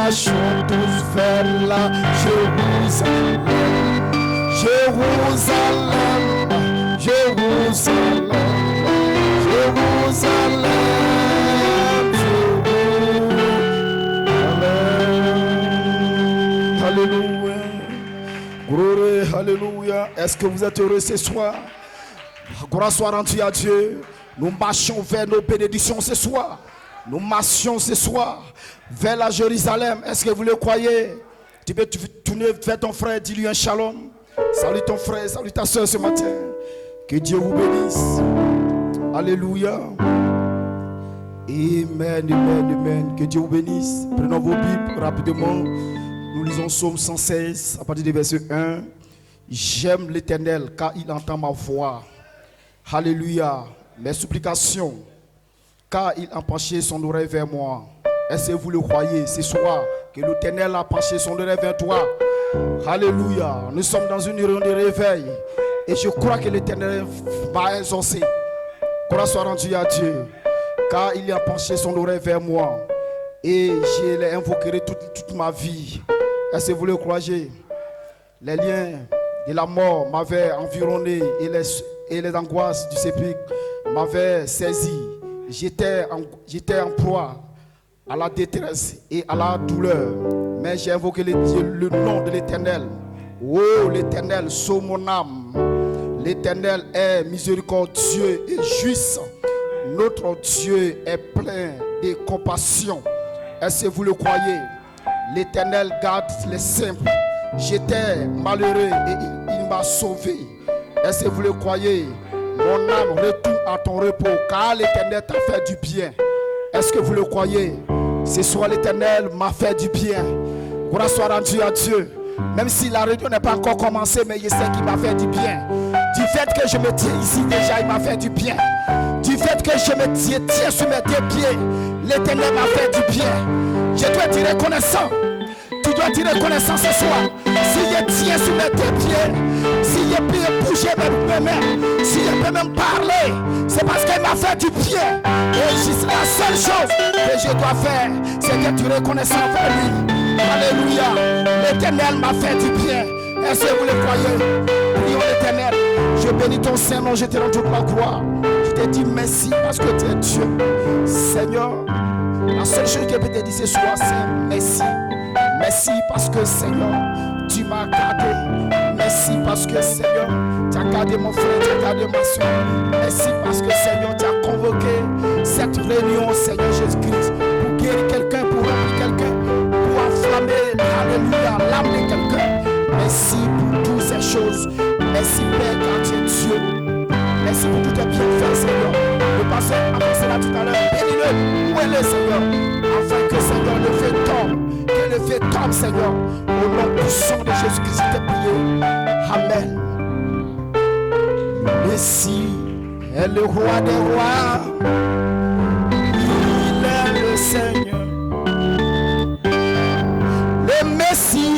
marchons tous vers la Jérusalem. Jérusalem, Jérusalem, Jérusalem, Jérusalem. Alléluia. Gloire, alléluia. Est-ce que vous êtes heureux ce soir? Gloire soit rendue à Dieu. Nous marchons vers nos bénédictions ce soir. Nous marchons ce soir vers la Jérusalem. Est-ce que vous le croyez? Tu peux tourner vers ton frère, dis-lui un shalom. Salut ton frère, salut ta soeur ce matin. Que Dieu vous bénisse. Alléluia. Amen, amen, amen. Que Dieu vous bénisse. Prenons vos Bibles rapidement. Nous lisons Psaume 116 à partir du verset 1. J'aime l'Éternel car il entend ma voix. Alléluia. Mes supplications car il a penché son oreille vers moi. Est-ce que vous le croyez ce soir que l'Éternel a penché son oreille vers toi? Alléluia. Nous sommes dans une réunion de réveil et je crois que l'Éternel va exaucer. Gloire soit rendue à Dieu car il a penché son oreille vers moi et je l'ai invoqué toute ma vie. Est-ce que vous le croyez? Les liens de la mort m'avaient environné et les angoisses du sépulcre m'avaient saisi. J'étais en proie à la détresse et à la douleur. Mais j'ai invoqué le nom de l'Éternel. Oh, l'Éternel sauve mon âme. L'Éternel est miséricordieux et juste. Notre Dieu est plein de compassion. Est-ce que vous le croyez? L'Éternel garde les simples. J'étais malheureux et il m'a sauvé. Est-ce que vous le croyez? Mon âme retourne à ton repos car l'Éternel t'a fait du bien. Est-ce que vous le croyez? Ce soir l'Éternel m'a fait du bien. Gloire soit rendue à Dieu. Même si la réunion n'est pas encore commencée, mais je sais qu'il m'a fait du bien. Du fait que je me tiens ici déjà, il m'a fait du bien. Du fait que je me tiens sur mes deux pieds, l'Éternel m'a fait du bien. Je dois dire reconnaissant. Tu dois dire reconnaissant ce soir. Si je tiens sur mes deux pieds, si je peux bouger mes mains, si je peux même parler, c'est parce qu'il m'a fait du bien. Et la seule chose que je dois faire, c'est que tu reconnaisses envers lui. Alléluia. L'Éternel m'a fait du bien. Est-ce que vous le croyez? Prions l'Éternel. Je bénis ton Saint-Nom, je te rends toute la gloire. Je te dis merci parce que tu es Dieu. Seigneur, la seule chose que je peux te dire ce soir, c'est merci. Merci parce que Seigneur, tu m'as gardé. Merci parce que Seigneur, tu as gardé mon frère, tu as gardé ma soeur. Merci parce que Seigneur, tu as convoqué cette réunion, Seigneur Jésus-Christ, pour guérir quelqu'un, pour remplir quelqu'un, pour enflammer, alléluia, l'âme de quelqu'un. Merci pour toutes ces choses. Merci Père, car tu es Dieu. Merci pour tout tes bienfaits, Seigneur. Le pasteur a pensé là tout à l'heure. Bénis-le. Où est le Seigneur? Afin que Seigneur le fait tombe. Que le fait tombe, Seigneur. Au nom puissant de Jésus-Christ, je t'ai prié. Amen. Messie est le roi des rois. Il est le Seigneur. Le Messie.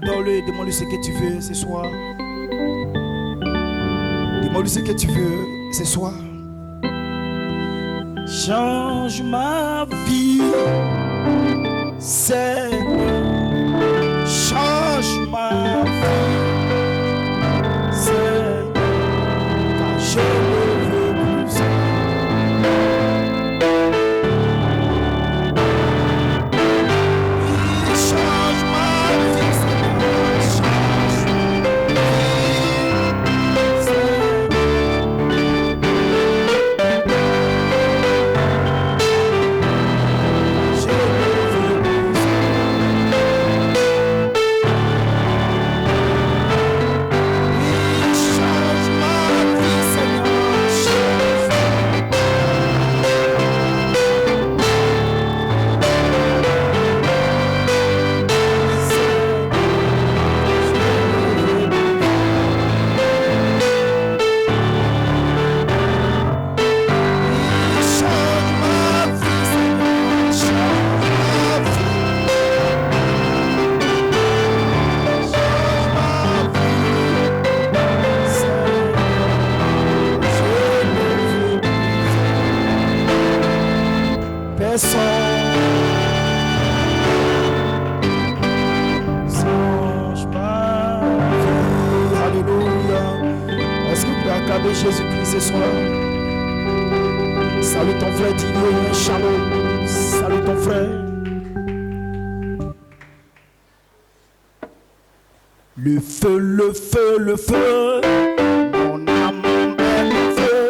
Adore-le et demande-lui ce que tu veux ce soir. Demande-lui ce que tu veux ce soir. Change ma vie, Seigneur. Change ma vie, Seigneur, car je ne veux plus. Change ma vie, Seigneur. Change ma vie, Seigneur. Jésus-Christ ce soir. Salut ton frère Didier, shalom. Salut ton frère. Le feu, le feu, le feu. Mon âme est le feu.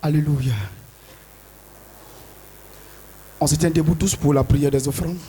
Alléluia. On se tient debout tous pour la prière des offrandes.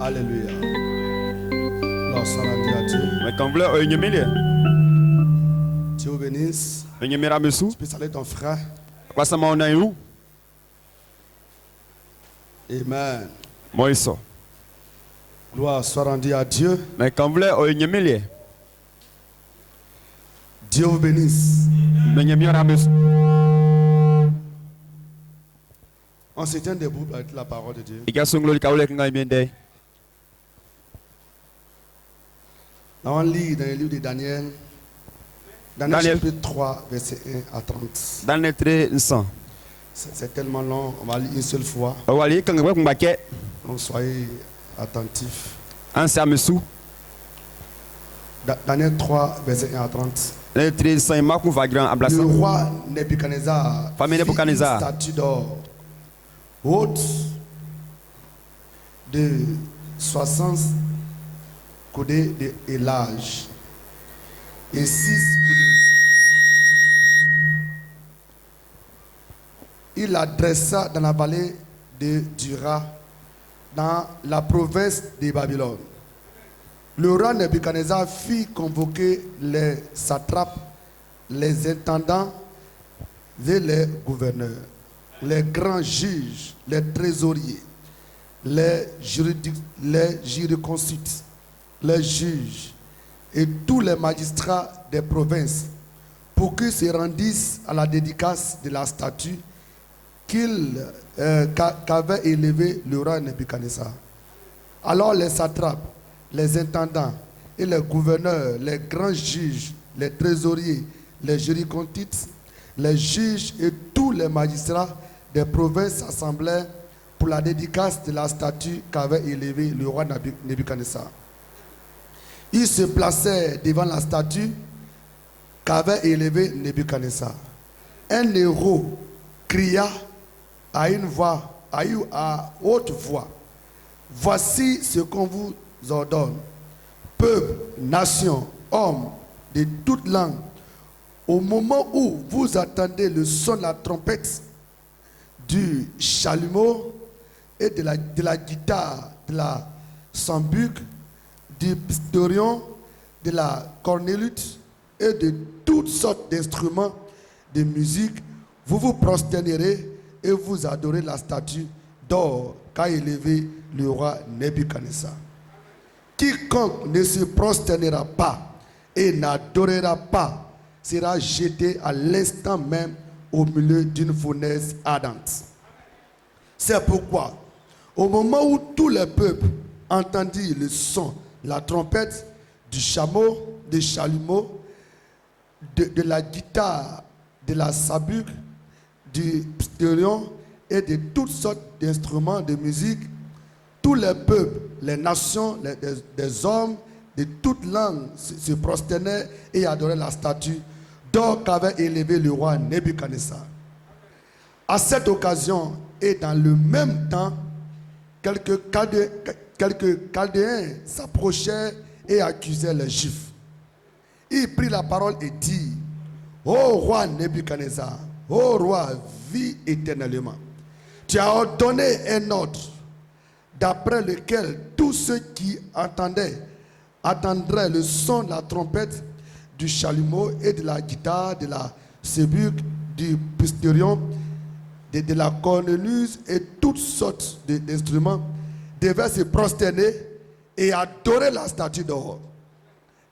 Alléluia. Gloire soit rendue à Dieu. Dieu vous bénisse. Tu peux saluer ton frère. Amen. Gloire soit rendue à Dieu. Dieu vous bénisse. On se tient debout avec la parole de Dieu. On lit dans le livre de Daniel. Daniel chapitre 3, verset 1 à 30. C'est tellement long, on va lire une seule fois. Donc soyez attentifs. Daniel 3, verset 1 à 30. Le roi Nebuchadnezzar fit une statue d'or haute de 60 coudées et large et 6 coudées. Il la dressa dans la vallée de Dura, dans la province de Babylone. Le roi Nebuchadnezzar fit convoquer les satrapes, les intendants et les gouverneurs, les grands juges, les trésoriers, les jurisconsultes, les juges et tous les magistrats des provinces pour qu'ils se rendissent à la dédicace de la statue qu'avait élevée le roi Nebuchadnezzar. Alors les satrapes, les intendants et les gouverneurs, les grands juges, les trésoriers, les jurisconsultes, les juges et tous les magistrats des provinces s'assemblèrent pour la dédicace de la statue qu'avait élevée le roi Nebuchadnezzar. Ils se placèrent devant la statue qu'avait élevée Nebuchadnezzar. Un héros cria à haute voix: voici ce qu'on vous ordonne, peuple, nation, hommes de toutes langues. Au moment où vous attendez le son de la trompette, du chalumeau et de la guitare, de la sambuc, du pistolion, de la cornélute et de toutes sortes d'instruments de musique, vous vous prosternerez et vous adorez la statue d'or qu'a élevée le roi Nebuchadnezzar. Quiconque ne se prosternera pas et n'adorera pas sera jeté à l'instant même au milieu d'une fournaise ardente. C'est pourquoi, au moment où tous les peuples entendirent le son, la trompette, du chameau, du chalumeau, de la guitare, de la sabuque, du pistolion et de toutes sortes d'instruments de musique, tous les peuples, les nations, des hommes de toutes langues se prosternaient et adoraient la statue d'or qu'avait élevé le roi Nebuchadnezzar. À cette occasion et dans le même temps, quelques Chaldéens s'approchèrent et accusaient les Juifs. Il prit la parole et dit: ô roi Nebuchadnezzar, ô roi, vis éternellement. Tu as ordonné un ordre d'après lequel tous ceux qui attendraient le son de la trompette, du chalumeau et de la guitare, de la sébuque, du pistolion, de la cornemuse et toutes sortes d'instruments devaient se prosterner et adorer la statue d'or.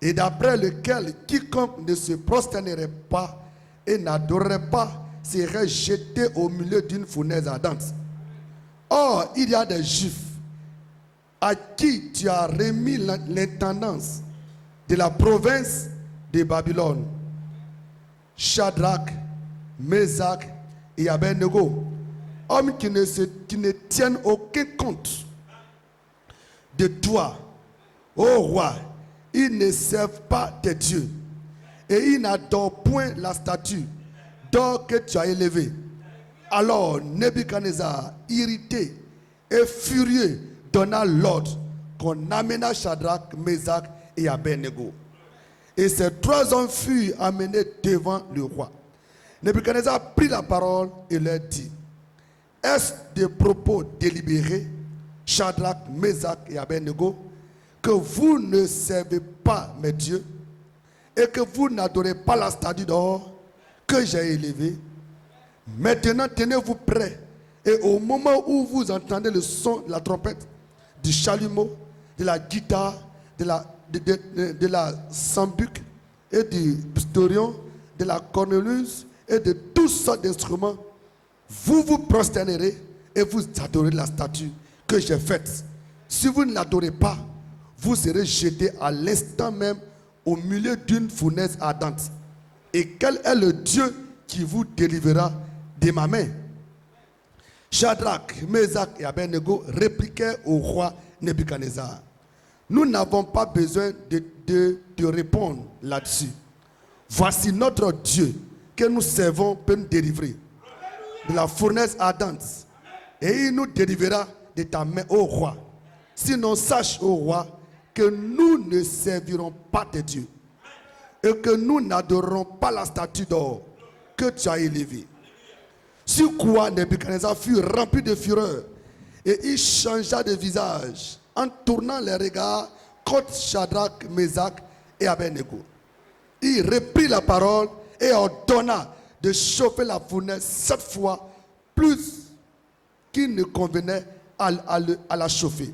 Et d'après lequel quiconque ne se prosternerait pas et n'adorerait pas serait jeté au milieu d'une fournaise ardente. Or, il y a des Juifs à qui tu as remis l'intendance de la province de Babylone, Shadrach, Meshach et Abednego, hommes qui ne tiennent aucun compte de toi, ô roi. Ils ne servent pas tes dieux et ils n'adorent point la statue d'or que tu as élevée. Alors Nebuchadnezzar, irrité et furieux, donna l'ordre qu'on amena Shadrach, Meshach et Abednego. Et ces trois hommes furent amenés devant le roi. Nebuchadnezzar prit la parole et leur dit: est-ce des propos délibérés Shadrach, Meshach et Abednego, que vous ne servez pas mes dieux et que vous n'adorez pas la statue d'or que j'ai élevée. Maintenant, tenez-vous prêts. Et au moment où vous entendez le son de la trompette, du chalumeau, de la guitare, de la sambuc et du pstorion, de la cornemuse et de toutes sortes d'instruments, vous vous prosternerez et vous adorez la statue que j'ai faite. Si vous ne l'adorez pas, vous serez jeté à l'instant même au milieu d'une fournaise ardente. Et quel est le Dieu qui vous délivrera de ma main? Shadrach, Meshach et Abednego répliquaient au roi Nebuchadnezzar. Nous n'avons pas besoin de répondre là-dessus. Voici notre Dieu que nous servons peut nous délivrer de la fournaise ardente. Et il nous délivrera de ta main, ô roi. Sinon, sache, ô roi, que nous ne servirons pas tes dieux et que nous n'adorerons pas la statue d'or que tu as élevée. Sur quoi Nebuchadnezzar fut rempli de fureur et il changea de visage en tournant les regards contre Shadrach, Meshach et Abednego. Il reprit la parole et ordonna de chauffer la fournaise 7 fois plus qu'il ne convenait à la chauffer.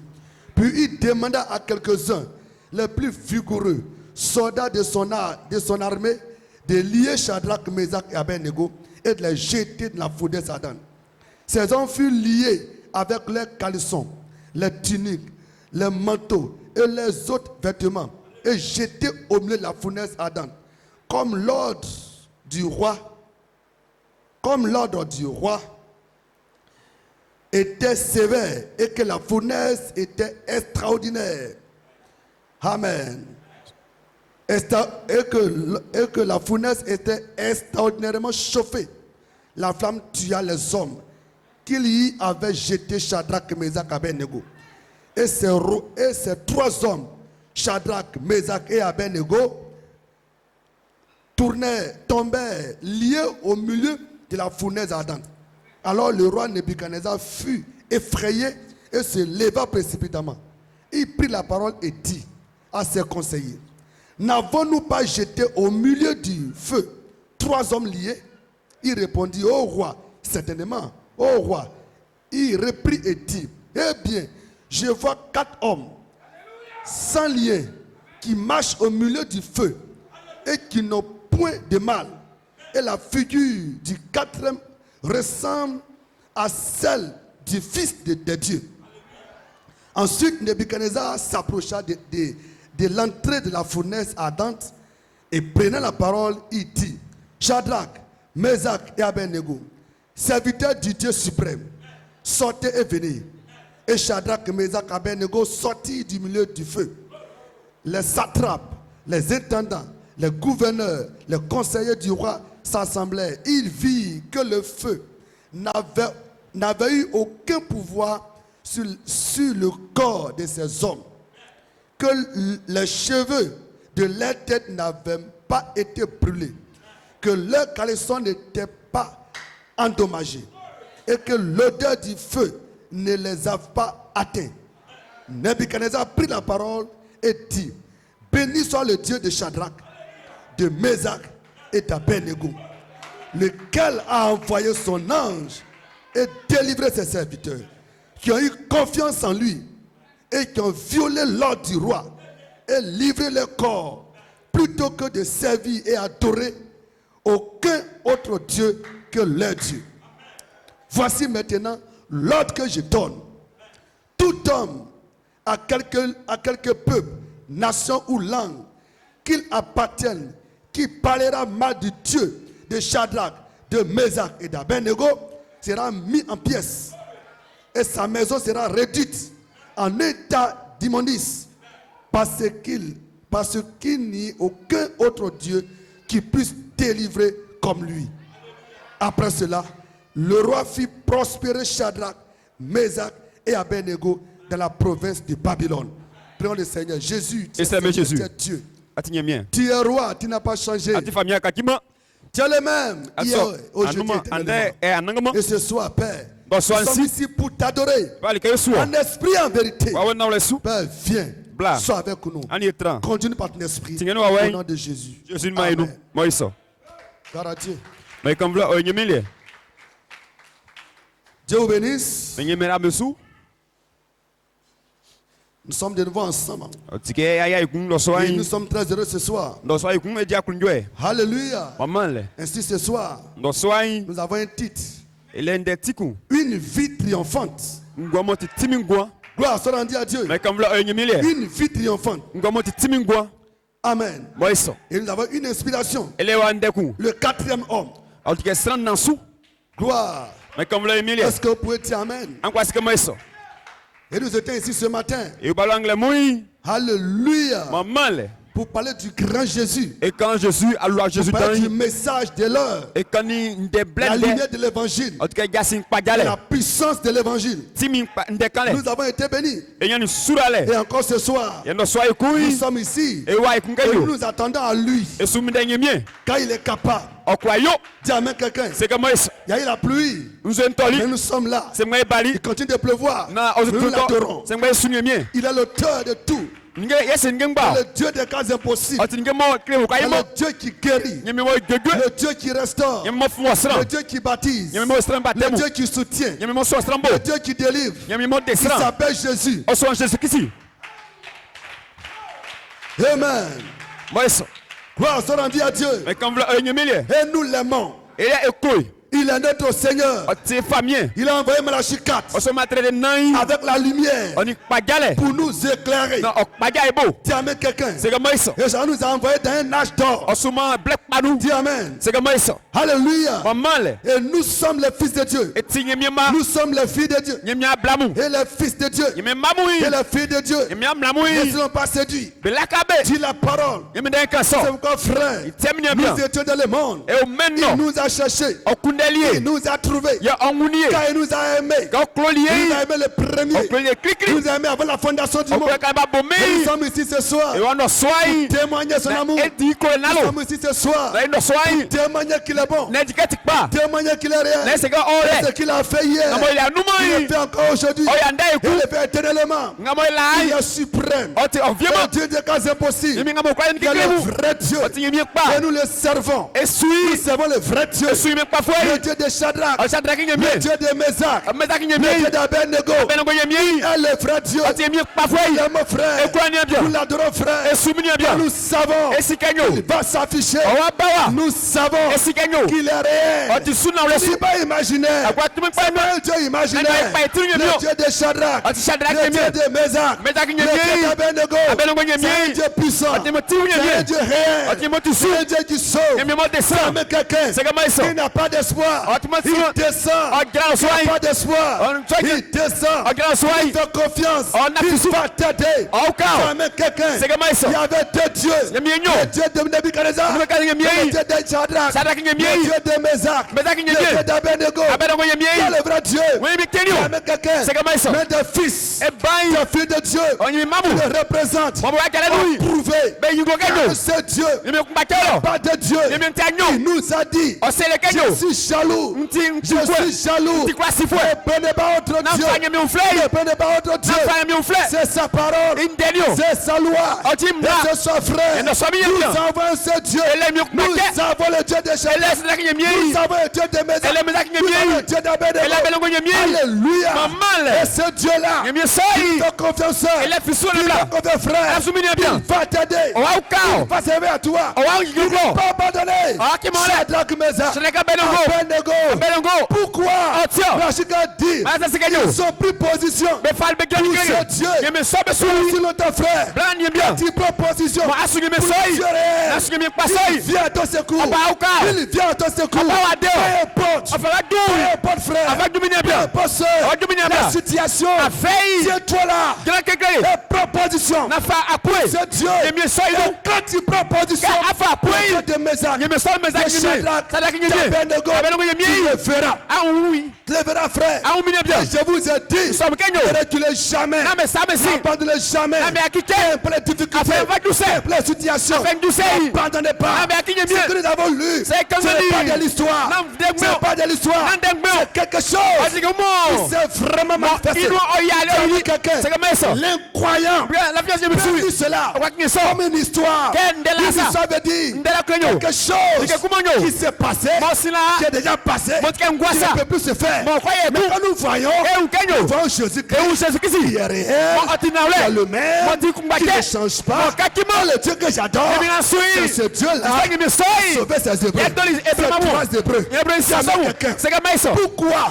Puis il demanda à quelques-uns, les plus vigoureux, soldats de son armée, de lier Shadrach, Meshach et Abednego et de les jeter dans la fournaise ardente. Ces hommes furent liés avec leurs caleçons, les tuniques, les manteaux et les autres vêtements et jetés au milieu de la fournaise ardente. Comme l'ordre du roi était sévère et que la fournaise était extraordinaire. Amen. Et que la fournaise était extraordinairement chauffée. La flamme tua les hommes qu'il y avait jeté Shadrach, Meshach et Abednego. Et ces 3 hommes, Shadrach, Meshach et Abednego, tombèrent liés au milieu de la fournaise ardente. Alors le roi Nebuchadnezzar fut effrayé et se leva précipitamment. Il prit la parole et dit à ses conseillers: n'avons-nous pas jeté au milieu du feu 3 hommes liés? Il répondit: ô roi, certainement, ô roi. Il reprit et dit: eh bien, je vois 4 hommes sans lien qui marchent au milieu du feu et qui n'ont point de mal. Et la figure du 4e ressemble à celle du Fils de Dieu. Ensuite, Nebuchadnezzar s'approcha de l'entrée de la fournaise ardente et prenant la parole, il dit: Shadrach, Meshach et Abednego, serviteurs du Dieu suprême, sortez et venez. Et Shadrach, Meshach et Abednego sortirent du milieu du feu. Les satrapes, les intendants, les gouverneurs, les conseillers du roi s'assemblèrent. Ils virent que le feu n'avait eu aucun pouvoir sur le corps de ces hommes, que les cheveux de leur tête n'avaient pas été brûlés, que leurs caleçons n'étaient pas endommagés et que l'odeur du feu ne les a pas atteints. Nebuchadnezzar prit la parole et dit: béni soit le Dieu de Shadrach, de Meshach et d'Abednego, lequel a envoyé son ange et délivré ses serviteurs qui ont eu confiance en lui et qui ont violé l'ordre du roi et livré leur corps plutôt que de servir et adorer aucun autre Dieu que leur Dieu. Voici maintenant l'ordre que je donne. Tout homme à quelque peuple, nation ou langue qu'il appartienne, qui parlera mal du Dieu de Shadrach, de Meshach et d'Abednego, sera mis en pièces et sa maison sera réduite en état d'immondice, parce qu'il n'y a aucun autre Dieu qui puisse délivrer comme lui. Après cela, le roi fit prospérer Shadrach, Meshach et Abednego dans la province de Babylone. Prions le Seigneur. Jésus, tu es Dieu. Tu es roi, tu n'as pas changé. Tu es le même hier, aujourd'hui, et ce soir, Père. Nous sommes ici pour t'adorer. En esprit, en vérité. Père, viens. Sois avec nous. Conduis-nous par ton esprit. Au nom de Jésus. Amen. Gloire à Dieu. Dieu vous bénisse. Nous sommes de nouveau ensemble. Et nous sommes très heureux ce soir. Alléluia. Ainsi ce soir, nous avons un titre. Une vie triomphante. Gloire soit rendue à Dieu. Une vie triomphante. Amen. Et nous avons une inspiration. Le quatrième homme. Gloire. Est-ce que vous pouvez dire Amen? Et nous étions ici ce matin. Alléluia. Pour parler du grand Jésus. Et quand Jésus a loué Jésus pour parler du message de l'heure. Et quand la lumière de l'évangile. La puissance de l'évangile. Nous avons été bénis. Et encore ce soir. Nous sommes ici. Et nous nous attendons à lui. Car il est capable. Dis amen quelqu'un. Il y a eu la pluie. Mais nous sommes là. Il continue de pleuvoir. Nous l'adorons. Il est l'auteur de tout. Le Dieu des cas impossibles. Le Dieu qui guérit. Le Dieu qui restaure. Le Dieu qui baptise. Le Dieu qui soutient. Le Dieu qui délivre. Il s'appelle Jésus. Amen. Gloire soit rendue à Dieu. Et nous l'aimons. Il est notre Seigneur. Il a envoyé Malachie 4 avec la lumière pour nous éclairer. Dis amen quelqu'un. Et ça nous a envoyé dans un âge d'or. Dis amen. Alléluia. Et nous sommes les fils de Dieu. Nous sommes les filles de Dieu. Et les fils de Dieu. Et les filles de Dieu. Ne seront pas séduits. Dis la parole. C'est pourquoi frère, nous étions dans le monde. Il nous a cherchés. Il nous a trouvés. Car il nous a aimés. Il nous a aimés le premier. Il nous a aimés avant la fondation du monde. Et nous sommes ici ce soir pour témoigner son amour. Nous sommes ici ce soir pour témoigner qu'il est bon. Témoigner qu'il est réel. Et ce qu'il a fait hier, il le fait encore aujourd'hui. Il le fait éternellement. Il est suprême. Le Dieu des cas impossibles. Il est le vrai Dieu. Et nous le servons. Nous servons le vrai Dieu. Le Dieu de Shadrach, le Dieu de Meshach, le Dieu d'Abednego, est le vrai Dieu. Il est mon frère. Nous l'adorons frère. Nous savons qu'il va s'afficher. Nous savons qu'il est réel. Ce n'est pas imaginaire. C'est pas un Dieu imaginaire. Le Dieu de Shadrach, le Dieu de Meshach, le Dieu d'Abednego, c'est un Dieu puissant. C'est un Dieu réel. C'est un Dieu qui sauve. C'est quelqu'un qui n'a pas d'espoir. Il descend. Il n'a pas d'espoir. Il descend. Il fait confiance. Il va t'aider. Jamais quelqu'un. Il y avait deux dieux. Le Dieu de Nebuchadnezzar. Le Dieu de Shadrach. Le Dieu de Meshach. Le Dieu d'Abednego. Le vrai Dieu. Jamais quelqu'un. Mais des fils. Des filles de Dieu. Il le représente. Prouvé. Ce Dieu. Pas de Dieu. Il nous a dit. Je suis jaloux. Je suis jaloux. Ne prenez pas autre Dieu. Ne prenez pas autre Dieu. C'est sa parole. C'est sa loi. Et c'est son frère. Nous avons ce Dieu. Nous avons le Dieu de Shadrach. Nous avons le Dieu de Meshach. Nous avons le Dieu d'Abednego. Alléluia. Et ce Dieu-là, il te confiance. Il te confiance frère. Il va t'aider. Il va servir à toi. Il ne va pas abandonner. Shadrach, Meshach, Abednego. Pourquoi Rachid a dit ils ont pris position pour ce Dieu. Si notre frère tu prends position pour Dieu réel, il vient à ton secours. Il vient à ton secours. Peu importe frère, peu importe soeur, la situation, tiens-toi là et prends position pour ce Dieu. Quand tu prends position pour Dieu de Meshach, de Shadrach, d'Abednego, le verras. Tu le verras, frère. Et je vous ai dit, ne reculez jamais. N'abandonnez jamais. Peu les difficultés, peu les situations. N'abandonnez pas. Ce que nous avons lu, ce n'est pas de l'histoire. Ce n'est pas de l'histoire. C'est quelque chose qui s'est vraiment manifesté. L'incroyant perdu cela comme une histoire. Une histoire veut dire quelque chose qui s'est passé, qui est déjà passé, qui ne peut plus se faire. Mais quand nous voyons Jésus-Christ qui est réel, qui est le même, qui ne change pas, le Dieu que j'adore, c'est ce Dieu-là qui a sauvé ses Hébreux. Ces 3 Hébreux. Pourquoi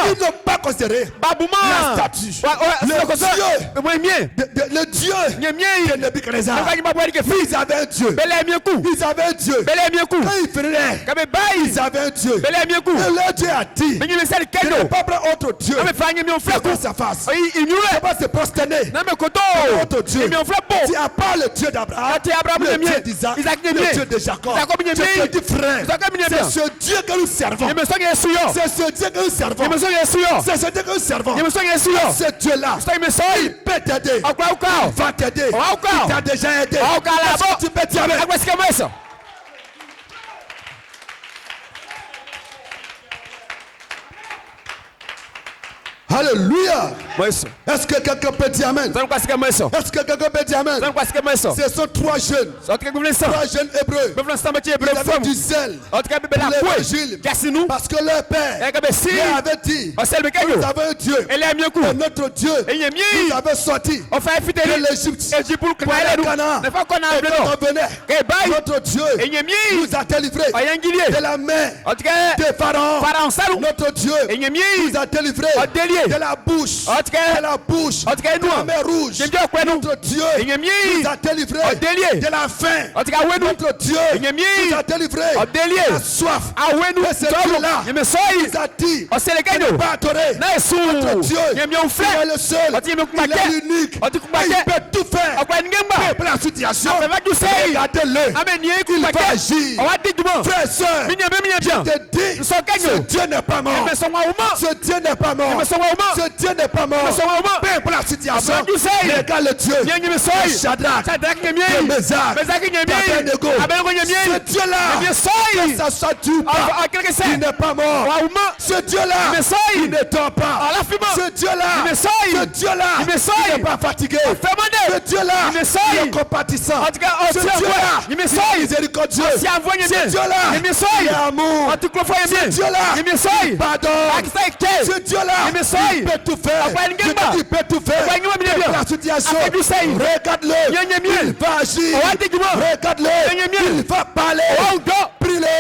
ils n'ont pas considéré la statue, le Dieu de Nebuchadnezzar? Ils avaient un Dieu. Ils avaient un Dieu. Quand ils venaient, ils avaient un Dieu. Et leur Dieu a dit, il ne pas prendre autre Dieu. Face à face. Il ne va pas se prosterner devant autre Dieu. Tu as pas le Dieu d'Abraham, le Dieu d'Isaac, le Dieu de Jacob. Je te dis, frère, c'est ce Dieu que nous servons. C'est ce Dieu que nous servons. C'est ce Dieu que nous servons. Ce Dieu-là, il peut t'aider. Il va t'aider. Il t'a déjà aidé. Est-ce que tu peux dire amen? Alléluia. Est-ce que quelqu'un peut dire amen? Est-ce que quelqu'un peut dire amen? Ce sont 3 jeunes. 3 jeunes hébreux. Ils avaient du zèle pour l'évangile. Parce que leur père leur avait dit, nous avons un Dieu. Et notre Dieu nous avait sorti de l'Égypte pour aller à Canaan. Et quand on venait, notre Dieu nous a délivrés de la main de Pharaon. Notre Dieu nous a délivrés de la bouche de la mer rouge. Notre Dieu nous a délivrés de la faim. Notre Dieu nous a délivrés de la soif. Et ce Dieu-là nous a dit de ne pas adorer. Notre Dieu, il est le seul, il est l'unique, il peut tout faire. Peu la situation, regardez-le, il va agir. Frères et sœurs, je te dis, ce Dieu n'est pas mort. Ce Dieu n'est pas mort. Ce Dieu n'est pas mort. Peu importe la situation, regarde le Dieu de Shadrach, de Meshach, d'Abednego. Ce Dieu-là, que ça soit Dieu ou pas, il n'est pas mort. Ce Dieu-là, il ne dort pas. Ce Dieu-là, il n'est pas fatigué. Ce Dieu-là, il est compatissant. Ce Dieu-là, il est miséricordieux. Ce Dieu-là, il est amour. Ce Dieu-là, il pardonne. Ce Dieu-là, il peut tout faire. Il peut tout faire. La situation, regarde-le, il va agir. Regarde-le, il va parler. Prie-le,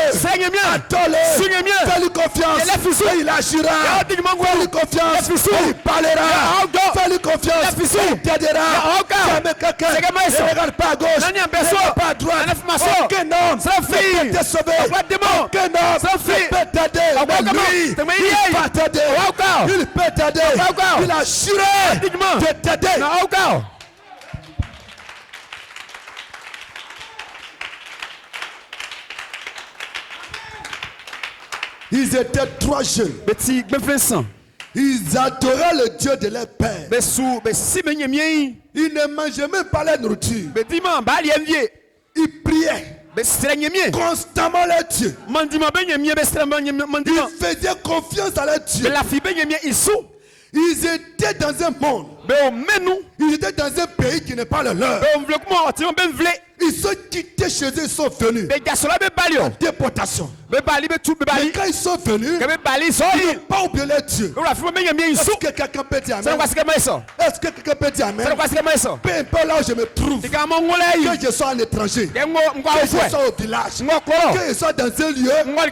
adore-le, fais-lui confiance et il agira. Fais-lui confiance et il parlera. Fais-lui confiance et il t'aidera. Jamais quelqu'un ne regarde pas à gauche, ne regarde pas à droite. Aucun homme ne peut te sauver. Aucun homme ne peut t'aider. Mais lui, il va t'aider. Il peut t'aider. Il a juré de t'aider. Ils étaient 3 jeunes. Ils adoraient le Dieu de leur père. Ils ne mangeaient même pas la nourriture. Ils priaient constamment leur Dieu. Ils faisaient confiance à leur Dieu. Ils étaient dans un monde. Ils étaient dans un pays qui n'est pas le leur. Ils sont quittés chez eux, ils sont venus en déportation. Mais quand ils sont venus, ils n'ont pas oublié leur Dieu. Est-ce que quelqu'un peut dire amen? Est-ce que quelqu'un peut dire amen? Peu importe là où je me trouve, que je sois un étranger, que je sois au village, que je sois dans un lieu qu'on ne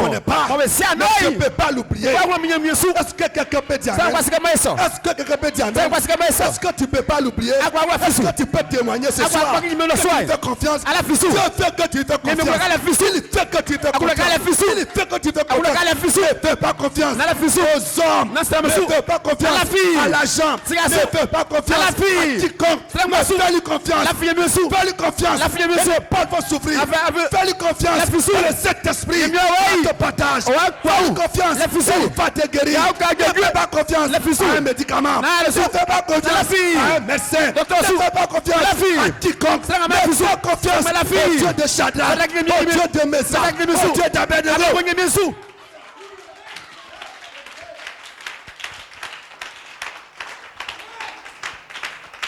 connaît pas, mais je ne peux pas l'oublier. Est-ce que quelqu'un peut dire amen? Est-ce que quelqu'un peut dire amen? Est-ce que tu ne peux pas l'oublier? Est-ce que tu peux témoigner ce soir? Tu fais confiance. Dieu fait que tu fais confiance. Il fait que tu fais fais confiance. Il fait que tu fais confiance. Ne fais pas confiance aux hommes. Ne fais pas confiance à l'argent. Ne fais pas confiance à quiconque. Fais-lui confiance. Fais-lui confiance. Et les portes vont s'ouvrir. Fais-lui confiance. Et le Saint-Esprit va te partager. Fais-lui confiance. Il va te guérir. Ne fais pas confiance à un médicament. Ne fais pas confiance à un médecin. Ne fais pas confiance à quiconque. Ne fais confiance au Dieu de Shadrach, au Dieu de Meshach, au Dieu d'Abednego.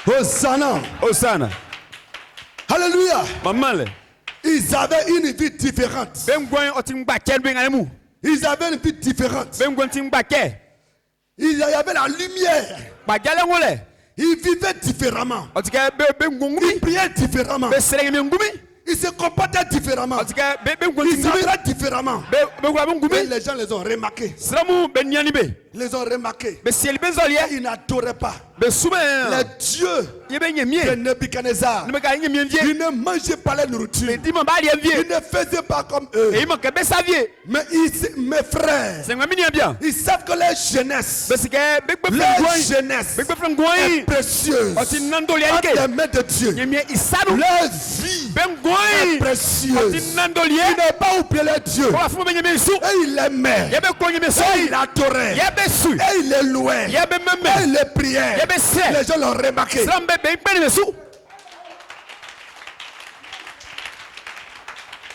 Hosanna. Alléluia. Maman. Ils avaient une vie différente. Ils avaient une vie différente. Il y avait la lumière. Ils vivaient différemment. Ils priaient différemment. Ils se comportaient différemment. Ils s'appelaient différemment. Et les gens les ont remarqués. Les ont remarqués. Ils n'adoraient pas les dieux de Nebuchadnezzar. Ils ne mangeaient pas la nourriture. Ils ne faisaient pas comme eux. Mais mes frères, ils savent que leur jeunesse est précieuse entre les mains de Dieu. Leur vie est précieuse. Ils n'ont pas oublié leur Dieu. Et ils l'aimaient. Et ils l'adoraient. Et ils les louaient. Et ils les priaient. Les gens l'ont remarqué.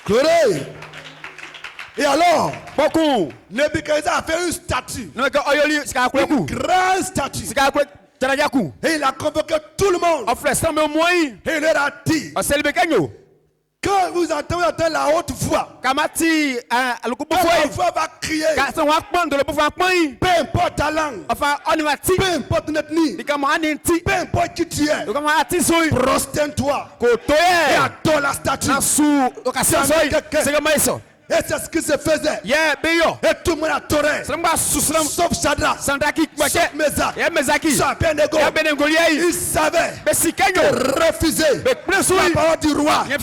Gloire. Et alors, Nebuchadnezzar a fait une statue. Une grande statue. Et il a convoqué tout le monde. Et il leur a dit, quand vous entendez la haute voix, quand la voix va crier, peu importe ta langue, peu importe notre ethnie, peu importe qui tu es, prosterne-toi et adore la statue. Et c'est ce qui se faisait. Et tout le monde adorait. Sauf Shadrach, sauf Meshach, sauf Abednego. Ils savaient que refuser la parole du roi, c'est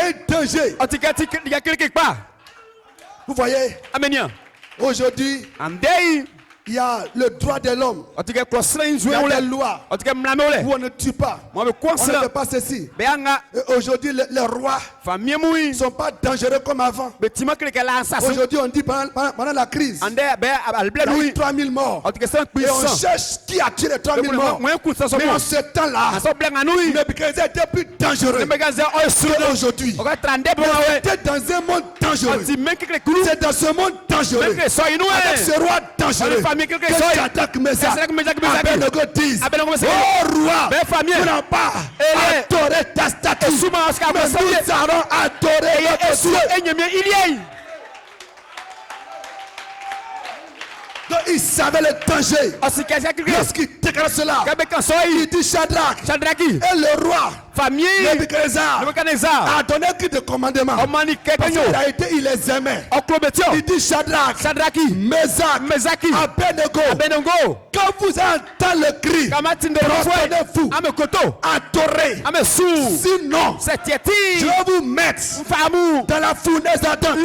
un danger. Vous voyez, aujourd'hui, il y a le droit de l'homme. Il y a des lois où on ne tue pas. On ne fait pas ceci. Et aujourd'hui, les rois ne sont pas dangereux comme avant. Aujourd'hui, on dit pendant la crise, il y a eu 3000 morts. Et on cherche qui a tiré 3000 morts. Mais en ce temps-là, Nebuchadnezzar était plus dangereux qu'aujourd'hui. On était dans un monde dangereux. C'est dans ce monde dangereux, avec ce roi dangereux, que Shadrach, Meshach, Abednego disent, oh roi, nous n'avons pas adoré ta statue, mais nous allons adorer notre Dieu. Donc il savait le danger. Lorsqu'il déclare cela, il dit Shadrach et le roi Nebuchadnezzar a donné que de commandement. Parce qu'il a été, il les aimait. Il dit Shadrach, Meshach, Abednego, quand vous entendez le cri, prosternez-vous, adorez. Sinon, je vais vous mettre dans la fournaise ardente.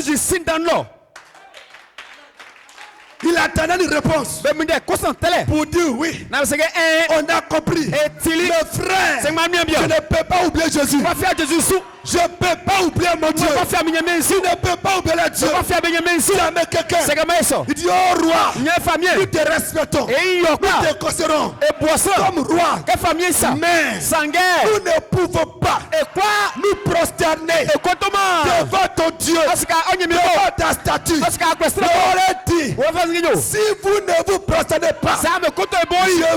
Il attendait une réponse pour dire oui. On a compris. Mes frères, je ne peux pas oublier Jésus. Je ne peux pas oublier mon Dieu. Je ne peux pas oublier le Dieu. Jamais quelqu'un. Il dit, oh roi, nous te respectons. Nous te considérons comme roi. Mais nous ne pouvons pas nous prosterner devant ton Dieu, devant ta statue. On aurait dit, si vous ne vous prosternez pas, je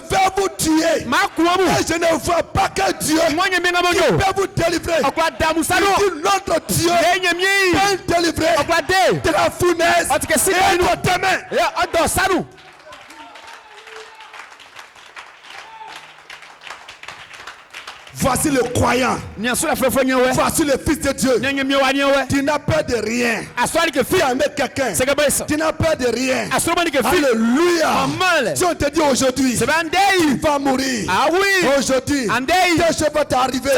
vais vous tuer. Et je ne vois pas que Dieu qui peut vous délivrer. Notre Dieu peut délivrer de la fournaise et notre main. Voici le croyant. Voici le fils de Dieu. Tu n'as peur de rien. Tu as aimé quelqu'un. Tu n'as peur de rien. Alléluia. Si on te dit aujourd'hui, tu vas mourir. Aujourd'hui, tes choses vont t'arriver.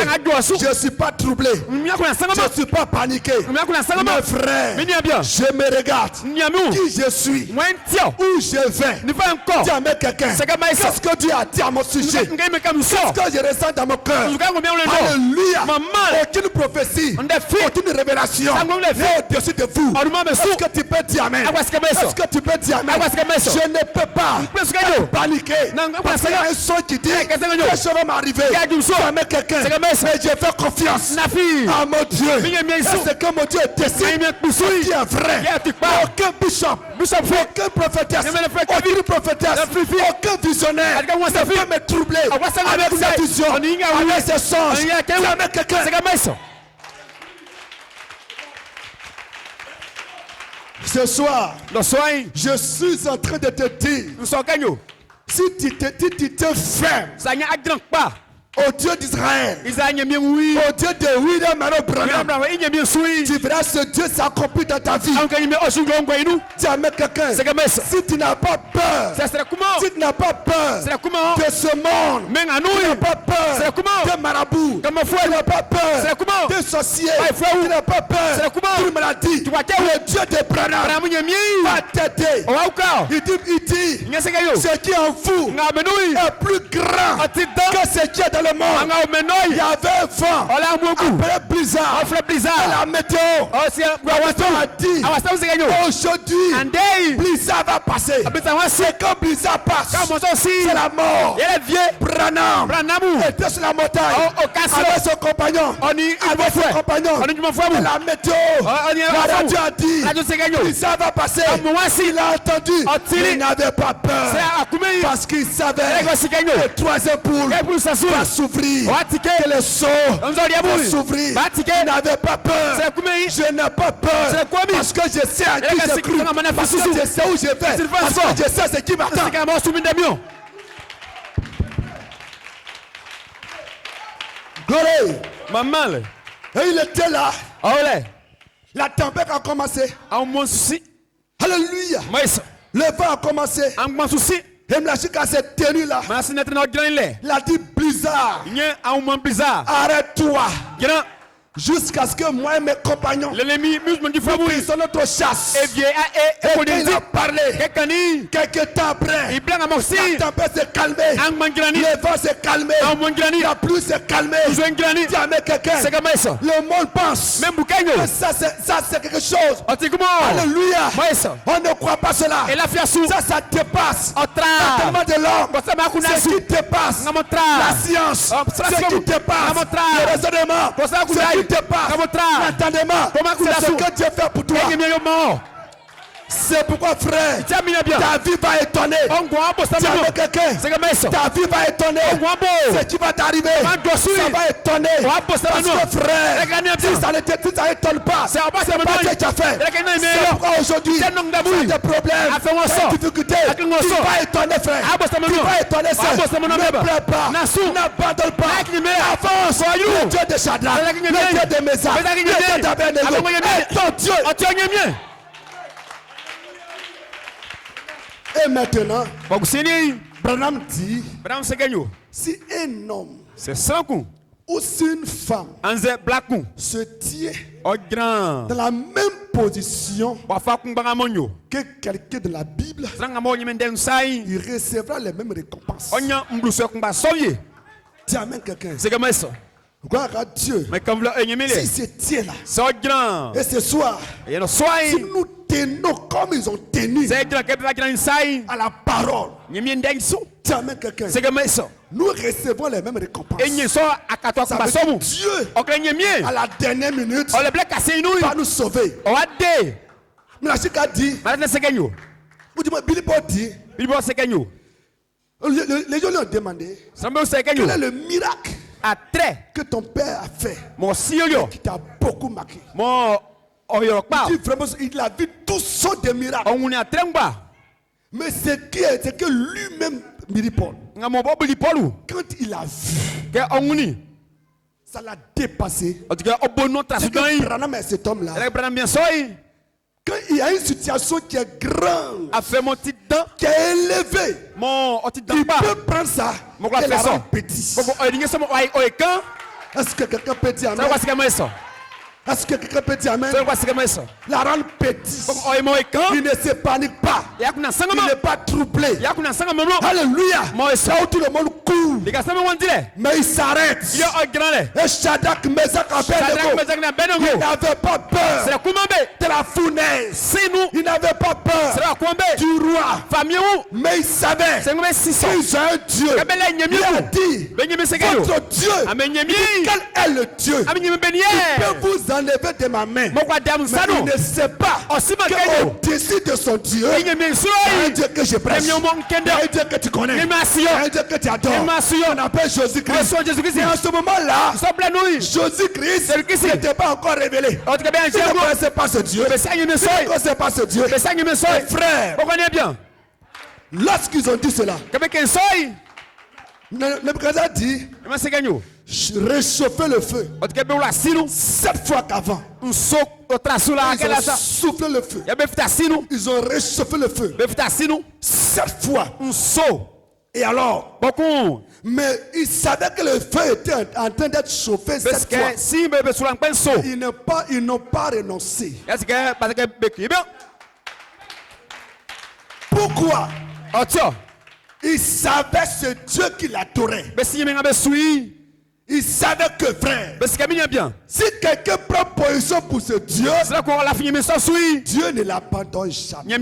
Je ne suis pas troublé. Je ne suis pas paniqué. Mes frères, je me regarde. Qui je suis. Où je vais. Tu as aimé quelqu'un. Qu'est-ce que Dieu a dit à mon sujet. Qu'est-ce que je ressens dans mon cœur. Alléluia. Aucune prophétie, aucune révélation n'est au-dessus de vous. Est-ce que tu peux dire amen? Est-ce que tu peux dire amen? Je ne peux pas paniquer parce qu'il y a un son qui dit que ça va m'arriver. Jamais quelqu'un, mais je fais confiance à mon Dieu. C'est que mon Dieu décide qui est vrai. Aucun bishop, aucun prophétesse, aucune prophétesse, aucun visionnaire ne peut me troubler avec sa vision, avec ses songes. Jamais quelqu'un. Ce soir, je suis en train de te dire, si tu te fermes au Dieu d'Israël, au Dieu de William Branham, tu verras ce Dieu s'accomplir dans ta vie. Jamais quelqu'un. Si tu n'as pas peur, si tu n'as pas peur de ce monde, tu n'as pas peur de marabouts, tu n'as pas peur de sorciers, tu n'as pas peur de maladie, le Dieu de Branham va t'aider. Il dit, ce qui est en vous est plus grand que ce qui est dans le monde. Il y avait un vent, après blizzard, et la météo a dit aujourd'hui blizzard va passer. Et quand blizzard passe, c'est la mort. Branham était sur la montagne avec son compagnon, et la météo, la radio a dit blizzard va passer. Il a entendu, il n'avait pas peur parce qu'il savait que le troisième poule va s'ouvrir, que le seau va s'ouvrir. Il n'avait pas peur. Je n'ai pas peur parce que je sais à qui je prie, parce que je sais où je vais, parce que je sais ce qui m'attend. Gloire. Et il était là. La tempête a commencé. Alléluia. Le vent a commencé. Et Mlachika s'est tenu là. Il a dit blizzard. Arrête-toi. Jusqu'à ce que moi et mes compagnons prenons notre chasse. Et quand il a parlé, quelques temps après, la tempête s'est calmée, le vent s'est calmé, la pluie s'est calmée. Dis à quelqu'un, le monde pense que ça c'est quelque chose. Alléluia. On ne croit pas cela. Ça dépasse tellement de l'homme. C'est ce qui dépasse la science. C'est ce qui dépasse le raisonnement. C'est ce qui dépasse l'entendement. C'est ce que Dieu fait pour toi. C'est pourquoi, frère, ta vie va étonner. Tu as quelqu'un, ta vie va étonner. Ce qui va t'arriver, ça va étonner. Parce que, frère, si ça n'étonne pas, c'est pas ce que tu as fait. C'est pourquoi aujourd'hui, tu as des problèmes, des difficultés. Tu vas étonner, frère. Tu vas étonner, frère. Ne pleure pas, n'abandonne pas. Avance. Le Dieu de Shadrach, le Dieu de Meshach, le Dieu d'Abednego est ton Dieu. Et maintenant, Branham dit, si un homme ou si une femme se tient dans la même position que quelqu'un de la Bible, il recevra les mêmes récompenses. Dis amen quelqu'un. Gloire à Dieu. Si c'est Dieu là. Et ce soir, si nous tenons comme ils ont tenu à la parole, dis amen quelqu'un. Nous recevons les mêmes récompenses. Ça veut dire Dieu, à la dernière minute, va nous sauver. Mlachika a dit, Billy Paul dit, les gens lui ont demandé quel est le miracle que ton père a fait qui t'a beaucoup marqué. Il dit vraiment, il a vu tout sortes de miracles. Mais c'est que lui-même, Billy Paul, quand il a vu, Ça l'a dépassé. En tout cas, au bon nom, tu as C'est que Branham est cet homme-là. Quand il y a une situation qui est grande, a fait mon petit dent, qui est élevée, mon petit dent il pas. peut prendre ça et la rendre petit. Est-ce que quelqu'un peut dire amen? Est-ce que quelqu'un peut dire amen? La rendre petit. Il ne se panique pas. Il n'est pas troublé. Alléluia. Là où tout le monde court, mais il s'arrête. Et Shadrach, Meshach, Abednego, il n'avait pas peur de la fournaise. Il n'avait pas peur du roi. Mais il savait qu'ils ont un Dieu. Il a dit, votre Dieu, quel est le Dieu? Il peut vous enlever de ma main. Mais il ne sait pas qu'au-dessus de son Dieu, il y a un Dieu que je prêche, il y a un Dieu que tu connais, il y a un Dieu que tu adores. On appelle Jésus-Christ. Et en ce moment-là, Jésus-Christ n'était pas encore révélé. Il ne connaissait pas ce Dieu. Il ne connaissait pas ce Dieu. Frère, lorsqu'ils ont dit cela, Nebuchadnezzar dit, réchauffer le feu 7 fois qu'avant. Ils ont soufflé le feu. Ils ont réchauffé le feu 7 fois. Et alors, mais ils savaient que le feu était en train d'être chauffé 7 fois. Ils n'ont pas renoncé. Pourquoi? Ils savaient ce Dieu qui l'adorait. Ils savaient que, frère, si quelqu'un prend position pour ce Dieu, Dieu ne l'abandonne jamais.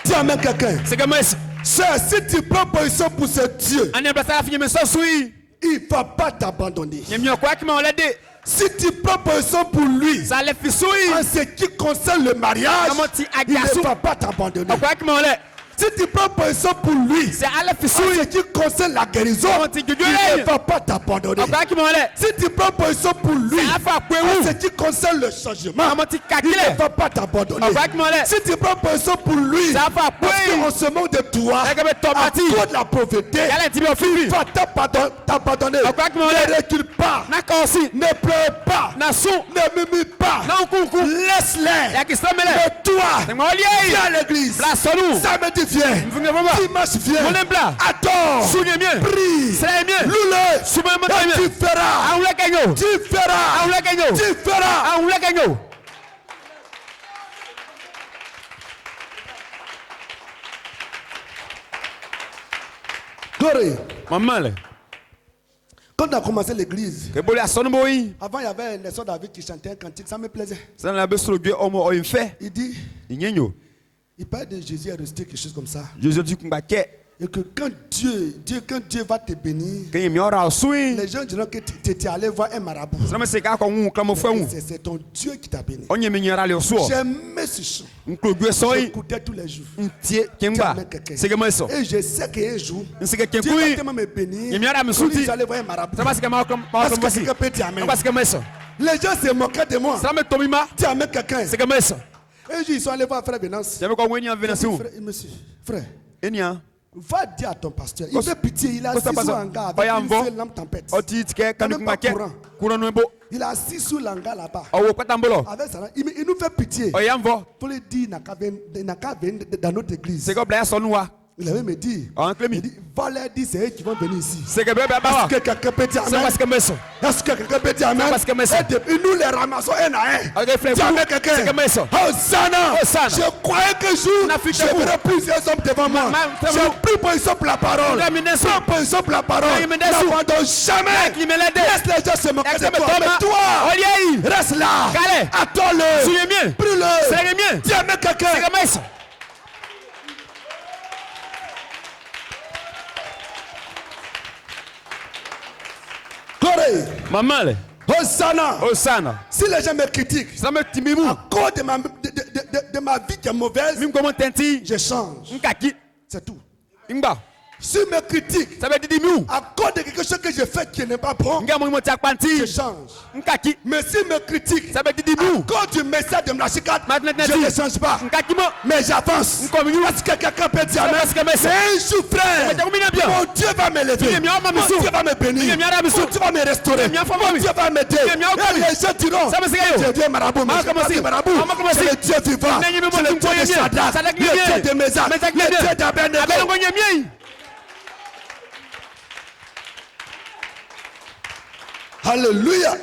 Dis amen quelqu'un. Sœur, si tu prends position pour ce Dieu, il ne va pas t'abandonner. Si tu prends position pour lui, en ce qui concerne le mariage, il ne va pas t'abandonner. Si tu prends position pour lui, en ce qui concerne la guérison, il ne va pas t'abandonner. Si tu prends position pour lui, en ce qui concerne le changement, il ne va pas t'abandonner. Si tu prends position pour lui, parce qu'on se moque de toi, à cause de la pauvreté, il va t'abandonner. Ne recule pas, ne pleure pas, ne murmure pas, laisse-les. Mais toi, viens à l'église, samedi viens, dimanche viens, adore, prie, loue-le, et tu feras. Glory. Quand on a commencé l'église, avant il y avait un sœur David qui chantait un cantique, ça me plaisait. Il dit, il parle de Jésus est resté quelque chose comme ça. Et que quand Dieu va te bénir, les gens diront que tu es allé voir un marabout. C'est ton Dieu qui t'a béni. J'aimais ce chant. J'écoutais tous les jours. Et je sais qu'un jour, Dieu va tellement me bénir. Je allé voir un marabout. Parce que quelqu'un peut dire amen. Les gens se moquaient de moi. Dis amen quelqu'un. Et ils sont allés voir frère Venance. Frère, va dire à ton pasteur, il fait pitié, il a assis sous l'hangar avec une seule lampe tempête. Il a assis sous l'hangar là-bas. Avec ça, il nous fait pitié. Pour lui dire, il n'a qu'à venir dans notre église. Il avait me dit, va leur dire, c'est eux qui vont venir ici. Est-ce que quelqu'un peut dire amen? Est-ce que quelqu'un peut dire amen? Et nous les ramassons un à un. Dis amen quelqu'un. Hosanna. Je croyais que je verrai plusieurs hommes devant moi. J'ai pris position pour la parole. Prends position pour la parole. N'abandonne jamais. Laisse les gens se moquer de toi. Mais toi, reste là. Attends-le. Prie-le. Dis amen quelqu'un. Hosanna. Si les gens me critiquent à cause de ma vie qui est mauvaise, je change. C'est tout. S'ils me critiquent à cause de quelque chose que je fais qui n'est pas bon, je change. Mais s'ils me critiquent à cause du message de Mlachikat, je ne change pas. Mais j'avance. Parce que quelqu'un peut dire amen. C'est un jour, frère. bien. Mon Dieu va m'élever. Mon Dieu va me bénir. Mon Dieu va me restaurer. Mon Dieu va m'aider. Et les gens diront, c'est Dieu marabout. C'est le Dieu vivant. C'est le Dieu de Shadrach. Le Dieu de Meshach. Le Dieu d'Abednego. Alléluia.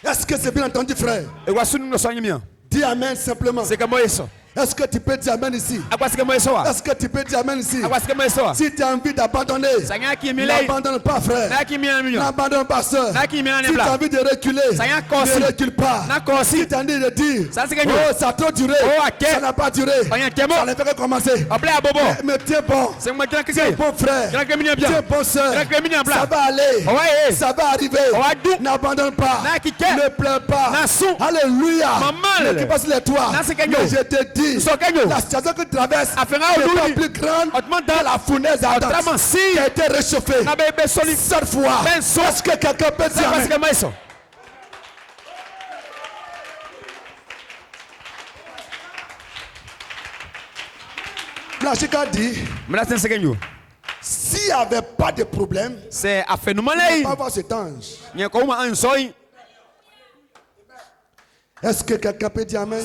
Est-ce que c'est bien entendu, frère? Dis Amen simplement. Est-ce que tu peux dire Amen ici? Est-ce que tu peux dire Amen ici? Si tu as envie d'abandonner, n'abandonne pas, frère. N'abandonne pas, soeur. Si tu as envie de reculer, ne recule pas. Si tu as envie de dire, oh, ça a trop duré, ça n'a pas duré, ça ne fait que commencer. Mais tiens bon, tiens bon, frère, tiens bon, soeur, ça va aller, ça va arriver. N'abandonne pas, ne pleure pas. Alléluia. Ne quitte pas sur les toits. Mais je te dis, la situation que tu traverses n'est pas plus grande que la fournaise ardente qui a été réchauffée cette fois. Est-ce que quelqu'un peut dire Amen? Blanchika dit, s'il n'y avait pas de problème, il ne va pas avoir cet ange. Est-ce que quelqu'un peut dire Amen?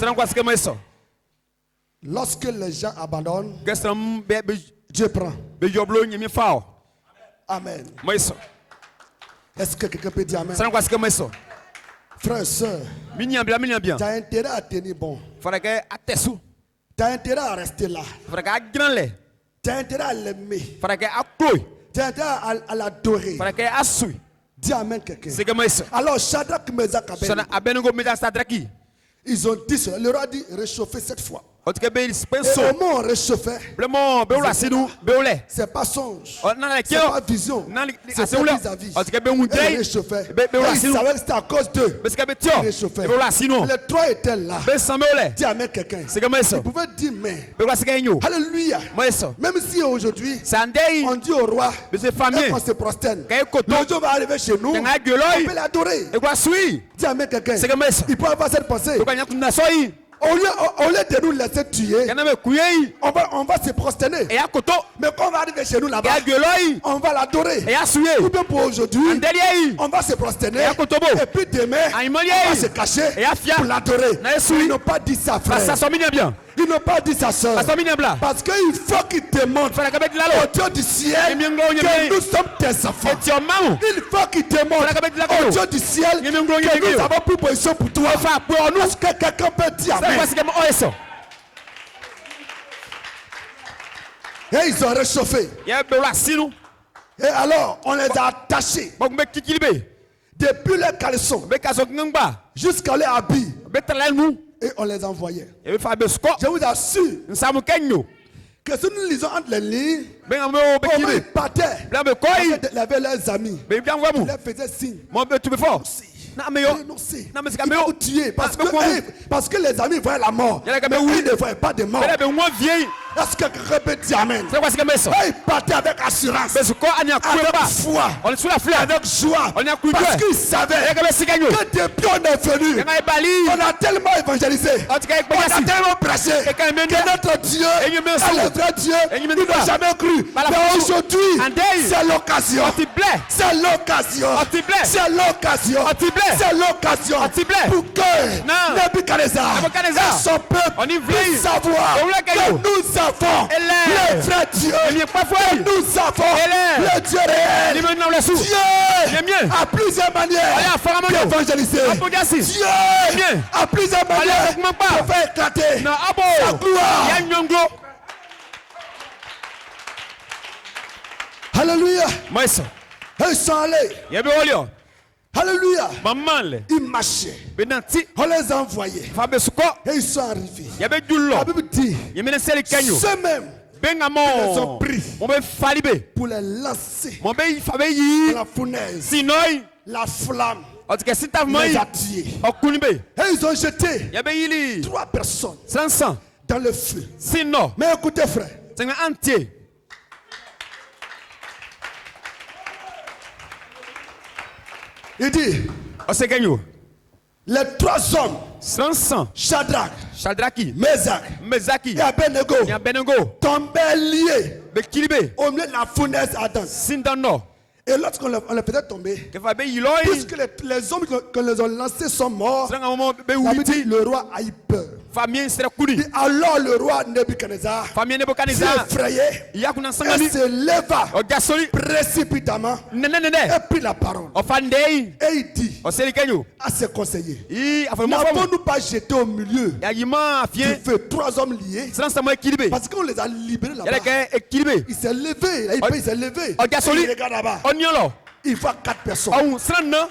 Lorsque les gens abandonnent, Dieu prend. Amen. Est-ce que quelqu'un peut dire Amen? Frère et soeur, tu as intérêt à tenir bon. Tu as intérêt à rester là. Tu as intérêt à l'aimer. Tu as intérêt à l'adorer. Dis Amen quelqu'un. Alors Shadrach, Meshach, Abednego, ils ont dit cela. Le roi dit réchauffer cette fois. Et au moment où on réchauffait, c'est pas songe, c'est pas vision, c'est vis-à-vis. Il réchauffait. Il savait que c'était à cause d'eux. Il réchauffait. Les trois étaient là. Dis Amen quelqu'un. Il pouvait dire mais. Alléluia. Même si aujourd'hui, on dit au roi, et qu'on se prosterne, le jour va arriver chez nous, on peut l'adorer. Dis Amen quelqu'un. Il peut avoir cette pensée. Au lieu de nous laisser tuer, on va se prosterner. Mais quand on va arriver chez nous là-bas, on va l'adorer. Ou bien pour aujourd'hui, on va se prosterner. Et puis demain, on va se cacher pour l'adorer. Ils n'ont pas dit ça, frère. Ils n'ont pas dit ça, soeur. Parce qu'il faut qu'ils te montrent au Dieu du ciel que nous sommes tes enfants. Il faut qu'ils te montrent au Dieu du ciel que nous avons pris position pour toi. Est-ce que quelqu'un peut dire Amen? Et ils ont réchauffé. Et alors, on les a attachés. Depuis les caleçons jusqu'à les habits. Et on les envoyait. Je vous assure que si nous lisons entre les lignes, comment ils partaient, ils avaient leurs amis. Ils leur faisaient signe. Ils vont tuer parce que les amis voyaient la mort. Mais ils ne voyaient pas de mort. Est-ce que quelqu'un peut dire Amen? Ils partaient avec assurance, avec foi, avec joie, parce qu'ils savaient que depuis on est venu, on a tellement évangélisé, on a tellement prêché que notre Dieu est le vrai Dieu. Il n'a jamais cru. Mais aujourd'hui, c'est l'occasion. C'est l'occasion. C'est l'occasion. C'est l'occasion pour que Nebuchadnezzar et son peuple puissent savoir que nous avons le vrai Dieu. Que nous avons le Dieu réel. Dieu a plusieurs manières d'évangéliser. Dieu a plusieurs manières de faire éclater sa gloire. Alléluia. Ils sont allés. Alléluia. Ils marchaient. On les a envoyés. Et ils sont arrivés. La Bible dit, ceux-mêmes ils les ont pris pour les lancer dans la fournaise. La flamme les a tués. Et ils ont jeté 3 personnes dans le feu. Mais écoutez, frère, il dit, les 3 hommes, Shadrach, Meshach et Abednego, tombaient liés Bekilibe. au milieu de la fournaise ardente. Sindano. Et lorsqu'on le faisait tomber, Que va be yiloi. puisque les hommes que les ont lancés sont morts, Sanga momo be la Bible dit, witi. le roi a eu peur. Famille sera kuni. Et alors le roi Nebuchadnezzar Famille s'est Nebuchadnezzar. effrayé Yakuna et sangani. se leva O gasoli. précipitamment Nene et nene. prit la parole. O fandei. Et il dit O serikenyo. à ses conseillers, I afamo famu. n'avons-nous pas jeté au milieu Yagima du afien. feu 3 hommes liés? Sanga samo ekilibe. Parce qu'on les a libérés là-bas. Yala ke ekilibe. Il s'est levé, là, il s'est levé. O gasoli. Il regarde là-bas. Oniolo. Il voit 4 personnes. Au srana.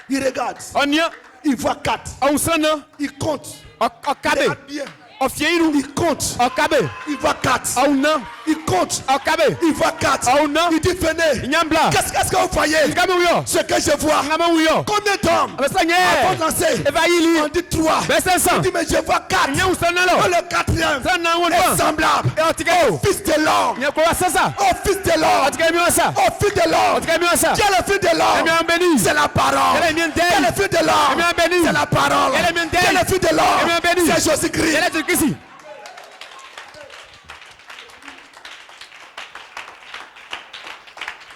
Il regarde. Onia. Il voit 4. Au srana. Il compte. O Il kabe. regarde bien. O fieiru. Il compte. O kabe. Il voit 4. Au na. Il compte. O kabe. Il voit 4. Oh non. Il dit venez. Nyambla. Qu'est-ce que vous voyez? Kabe uyo. Ce que je vois. Ngama uyo. Combien d'hommes? Abasanye. Avant de lancer. Eva yili. On dit 3. Besensa. Il dit mais je vois 4. Nya usana lo. Le 4e Sana est wonwa. semblable E otikeyo. au fils de l'homme. Nya kwa sasa. Au fils de l'homme. Otikeyo miwasa. Au fils de l'homme. Otikeyo miwasa. Qui est le fils de l'homme? Emi ambeni. C'est la parole. Yele miende. Qui est le fils de l'homme? Emi ambeni. C'est la parole. Yele miende. Qui est le fils de Emi l'homme? ambeni. C'est Jésus-Christ. Yele tukisi.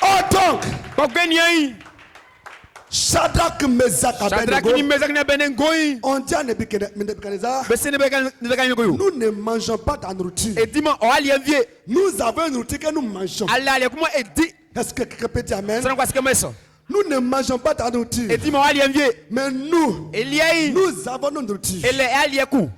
Oh donc, Kokweni yi. Shadrach, Meshach, Shadrach ni Abednego, Meshach ni Abednego yi. on dit à Nebuchadnezzar, Besene Nebuchadnezzar yo. nous ne mangeons pas ta nourriture. Edima o ali envie. Nous avons une nourriture que nous mangeons. Ala ali kuma edi. Est-ce que quelqu'un peut dire amen? Sana kwa sikema eso. Nous ne mangeons pas ta nourriture. Edima o ali envie. Mais nous, Eliai. nous avons notre nourriture. Ele ali eku.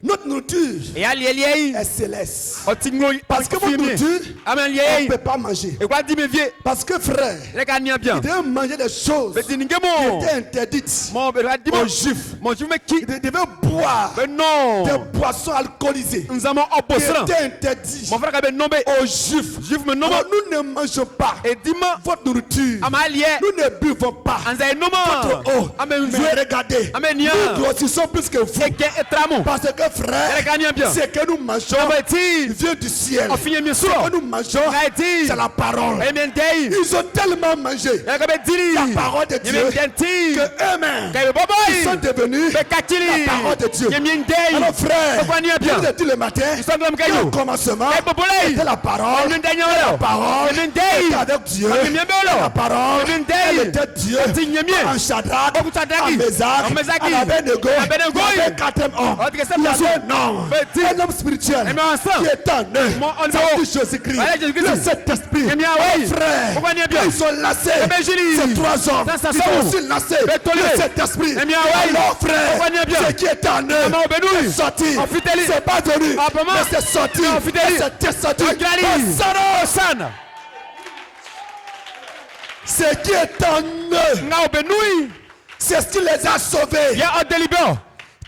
Notre nourriture E ali Eliai. est céleste. Otinglo. Parce que votre nourriture, Amen on ne Eliai. peut pas manger. E kwa di me vie. Parce que frère, Le ka ni bien. il devait manger des choses Beti qui ngemo. étaient interdites Mon be di aux mo. juifs. Mon jume ki. Il devait boire Be non. des boissons alcoolisées Nzamo qui opposera. étaient interdites Mon frère ka be nombe. aux juifs. Juif me nombe. Alors, nous ne mangeons pas Edima. votre nourriture. Ama ali e. Nous ne buvons pas Anza noma. votre eau. Amen Mais jouer. regardez, Amen nia. nous grossissons plus que vous. Eke etramo. Parce que Ele frère, ka ni bien. ce que nous mangeons Beti. vient du ciel. O finye mi Ce so. que nous mangeons, Beti. c'est la parole. Amen dei. Ils ont tellement mangé Ele ka be diri. la parole de Dieu Amen denti. que eux-mêmes Ka be boboy. ils sont devenus Be kakili. la parole de Dieu. Amen dei. Alors frère, Pourquoi n'y a bien? je vous ai dit le matin, Ils sont comme caillou. au commencement, Eh, popolei. c'était la parole. Amen dei La nyolo. parole Amen dei. était avec Dieu. Amen nyembelo. La parole, Amen dei. elle était Dieu. Ati nyemie. En Shadrach, Oku Shadrach. en Meshach, En Meshach. en Abednego, Abednego. il y avait 4 hommes. Oh, tu sais Il y pas avait ça. un homme, Petit. un homme spirituel Amen ensemble. qui est en eux. Mon on Ça va. dit Jésus-Christ. Voilà, Jésus-Christ. Le Saint-Esprit. Amen Oh, oui. frère, Pourquoi n'y a bien? ils sont lassés. Amen Julie. Ces 3 hommes, Ça, ça ils sort. ont aussi lassé Mais toléré. le Saint-Esprit. Amen oui. Alors frère, Pourquoi n'y a bien? ce qui est en eux Amen obédouille. est sorti. En fidélité. C'est pas venu, Ah, maman. mais c'est sorti. En fidélité. C'est sorti. En Gali. Sana. Ce qui est en eux, Nga obenui. c'est ce qui les a sauvés. Ya odelibo.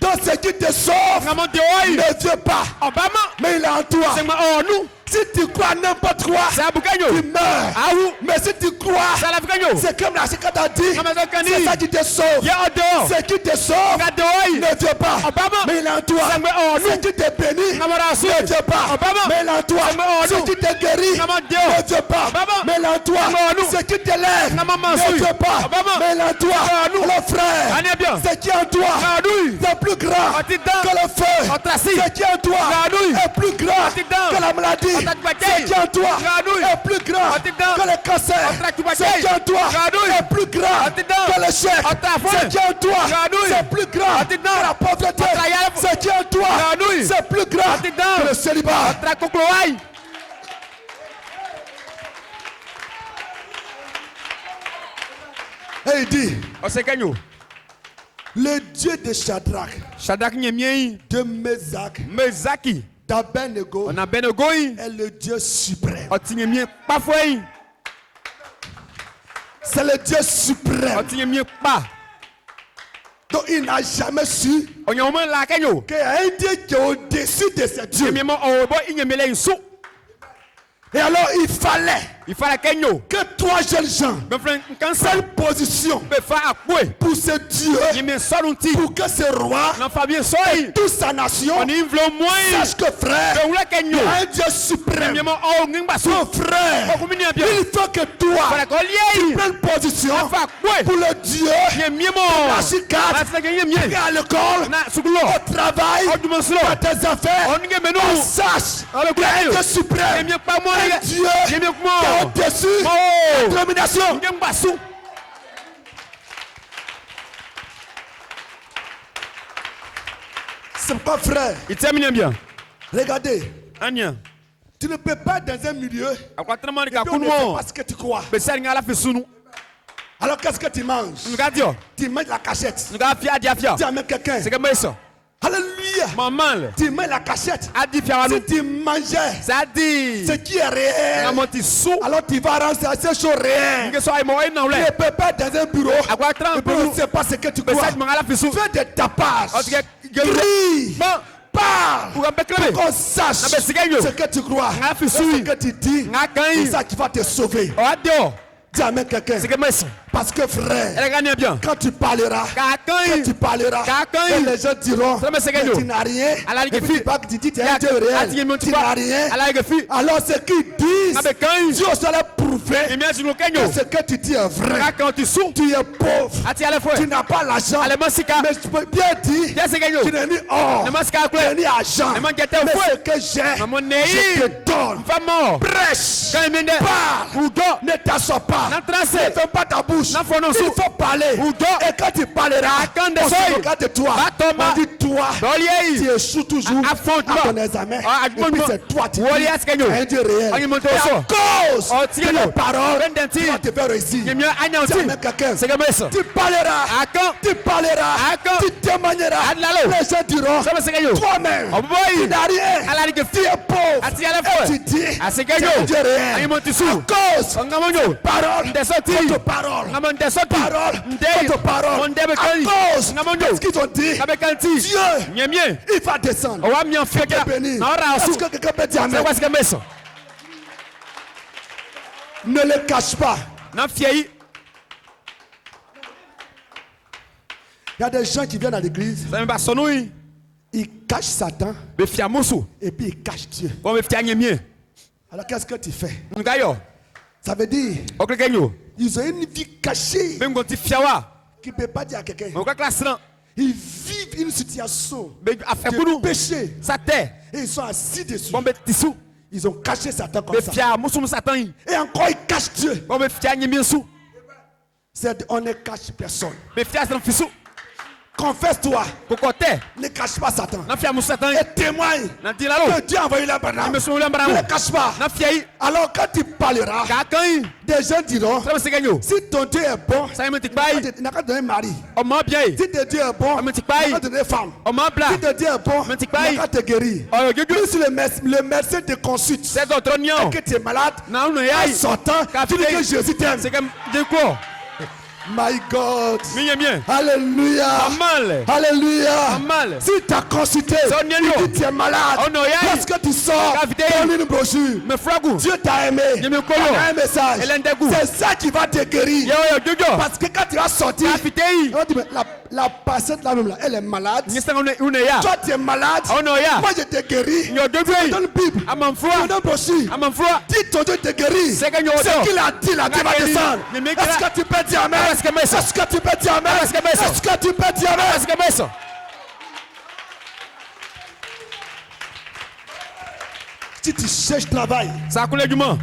Donc ce qui te sauve Nga mon deoi. ne vient pas, Obama. mais il est en toi. C'est ma onu. Si tu crois n'importe quoi, C'est abukanyo. tu meurs. Aou. Mais si tu crois, C'est l'abukanyo. c'est comme la Chica t'a dit, Nga mazakani. c'est ça qui te sauve. Ya odo. Ce qui te sauve Nga deoi. ne vient pas, Obama. mais il est en toi. C'est ma onu. Ce qui te bénit Nga marasu. ne vient pas, Obama. mais il est en toi. C'est ma onu. Ce qui te guérit Nga mon ne deo. vient pas, Obama. mais il est en toi. C'est ma onu. Ce qui t'élève Nga mamansu. ne vient pas, Obama. mais il est en toi. C'est ma onu. Alors frère, Ane bien. ce qui est en toi Nga onu. c'est plus grand Otidam. que le feu. Otrasi. Ce qui est en toi Nga onu. est plus grand Otidam. que la maladie. Otatibakei. Ce qui est en toi Nga onu. est plus grand Otidam. que le cancer. Otatibakei. Ce qui est en toi Nga onu. est plus grand Otidam. que l'échec. Otafone. Ce qui est en toi Nga onu. c'est plus grand Otidam. que la pauvreté. Otrayal. Ce qui est en toi Nga onu. c'est plus grand Otidam. que le célibat. Otra kokloai. Et il dit, Osekanyo. le Dieu de Shadrach, Shadrach nyemie. de Meshach, Mezaki. d'Abednego On a benogoi. est le Dieu suprême. Otinyemie pafoi. C'est le Dieu suprême. Otinyemie pa. Donc il n'a jamais su Onyoma la kanyo. qu'il y a un Dieu qui est au-dessus de ces dieux. Nyemie obo inyemele inso. Et alors il fallait Il faut la kanyo. que 3 jeunes gens Me friend kansa. prennent position Be fa akwe. pour ce Dieu, Nyemie sorunti. pour que ce roi Na famille soi. toute sa nation On invlo moi. sache que frère, Be wula il y kanyo. a un Dieu suprême. Nyemie o ngimba su. Mon frère, Okumini bien. il faut que toi Fala ko liei. prennes position Fa akwe. pour le Dieu Nyemie la mo. chicane, Asa qui nyemie. est à l'école, Na sukulo. au travail, Odumo sulo. dans tes affaires. On nge menu. On sache Ale qu'il y a un kulayo. Dieu suprême. Nyemie pa mo. un Dieu qui est au-dessus de la domination. C'est pas frère. Il termine bien. Regardez, Anya. tu ne peux pas dans un milieu Akwatama ni et puis on ne fait kakunmo. pas ce que tu crois. Besari ngala fesunu. Alors qu'est-ce que tu manges? Nugadio. Tu manges la cachette. Nugafia diafia. Tu amènes quelqu'un. C'est comme ça. Alléluia. Maman. Tu manges la cachette. Adi fiawanu. Si tu mangeais Ça dit. ce qui est réel, Ngamoti sou. alors tu vas rendre ces choses réelles. Nge so ay mo ay na Tu ule. ne peux pas dans un bureau Akwatran et puis on ne bulu. sait pas ce que tu crois. Besari mangala fesu. Fais des tapages. O tige Crie. Bon. Parle. Pour beklebe. Qu'on sache Na besigayo. ce que tu crois. Nga Et fesu. ce que tu dis. Nga C'est kan. ça qui va te sauver. O adio. Dis amen quelqu'un. C'est comme ça. Parce que frère, Elle gagne bien. quand tu parleras, Kakan. quand tu parleras, Kakan. et les gens diront, Ça me mais ségayo. tu n'as rien. Ala Et puis gefi. tu parles, tu dis, tu es un Dieu réel. Tu n'as rien. Ala gefi. Alors ce qu'ils disent, Na bekan. Dieu sera prouvé Imagine no que kenyo. ce que tu dis est vrai. Quand tu sou. Tu es pauvre. Ati ale Tu fwe. n'as pas l'argent. Ale masika. Mais je peux bien dire, Yes kenyo. tu n'as ni or, Ne masika tu n'as akule. ni argent. Ne man gete Mais fwe. ce que j'ai, Maman je nei. te donne. Famo. Prêche. Quand mende. Parle. Ugo. Ne t'assois pas. Na trace. Ne ferme pas ta bouche. Na fono Il sou. faut parler. Et quand tu parleras, Quand de on se soy. regarde de toi. Batoma. On dit toi. Doliei. Tu échoues toujours Affrontement. à ton examen. Ah, Et puis c'est toi qui dis. Woli askenyo. Un Dieu réel. Ayi monte Et à oso. cause Oh, de tiens, la non. parole, Rendenti. tu vas te faire réussir. Yemia anyanti. Tu amènes quelqu'un. C'est comme ça. Tu parleras. Akan. Tu parleras. Akan. Tu témoigneras. Adlalo. Les gens diront. Ça me ségayo. Toi-même. Oh boy. Tu n'as rien. Ala Tu gefi. es pauvre. Ati ale Et fwe. tu dis. Asegayo. C'est un Dieu réel. Ayi monte sou. À cause. Ngamonyo. Parole. Ndesoti. Contre parole. Ngamon desoti. Parole. Ndei. Contre parole. Mondebe À kani. cause Ngamonyo. de ce qu'ils ont dit. Kabekanti. Dieu, Nyemie. il va descendre. Owa mi anfeka. Béni. Na ora Est-ce asu. que quelqu'un peut dire C'est amen? quoi ce que ça? Ne le cache pas. Na fiei. Il y a des gens qui viennent à l'église, Ça me ba sonui. ils cachent Satan Be fia musu. et puis ils cachent Dieu. Bon me fia nyemie. Alors qu'est-ce que tu fais? Ngayo. Ça veut dire Oklekenyo. ils ont une vie cachée Be ngonti fiawa. qui ne peut pas dire à quelqu'un. Okla classe nan. Ils vivent une situation Be de afekunu. péché Sa terre. et ils sont assis dessus. Bon be tisou. Ils ont caché Satan comme Be ça. fia musu satan yi. Et encore ils cachent Dieu. Bon be fia nyemie sou. On ne cache personne. Be fia san fisu. Confesse-toi. Kokote. Ne cache pas Satan. Na fia musu satan yi. Et témoigne Na dilalo. que Dieu a envoyé l'Abraham. Me sou le Ne mbaramu. le cache pas. Na fiei. Alors quand tu parleras, Ka kan yi. des gens diront, Ça me seganyo. si ton Dieu est bon, Ça me tikbai. il n'a qu'à donner mari. O ma bien yi. Si ton Dieu est bon, Mais tu il n'a payes. qu'à donner femme. O ma bla. Si ton Dieu est bon, Mais tu il n'a payes. qu'à te guérir. O yo Même si le médecin te consulte C'est d'autres et nion. que tu es malade, Na unu en yai. sortant, tu dis que Jésus t'aime. C'est comme de quoi? My God. Minyemie. Alléluia. Amal. Alléluia. Amal. Si tu as consulté, Ça, on y est, il non. dit tu es malade. Oh, non, yai. Lorsque tu sors, Cavité. donne une brochure. Me fragu. Dieu t'a aimé. Je me Il connais. a un message. Elle a un dégoût. C'est ça qui va te guérir. Yo yo jojo. Parce que quand tu vas sortir, Cavité yi. on va dire, mais la patiente là même là, elle est malade. Nyesa une ya. Toi tu es malade. Oh non ya. Moi je te guéris. Yo jojo yi. Donne Bible. Amanfua. Donne brochure. Amanfua. Dis ton Dieu te guérit. C'est que nous Ce autres. qu'il a dit là, tu vas Nga descendre. guéri. Mais Est-ce que tu peux dire amen? Est-ce que mais ça? Est-ce que tu peux dire amen? Est-ce que mais ça? Est-ce que tu peux dire amen? Est-ce que mais ça? Si tu cherches travail, Ça coule du man.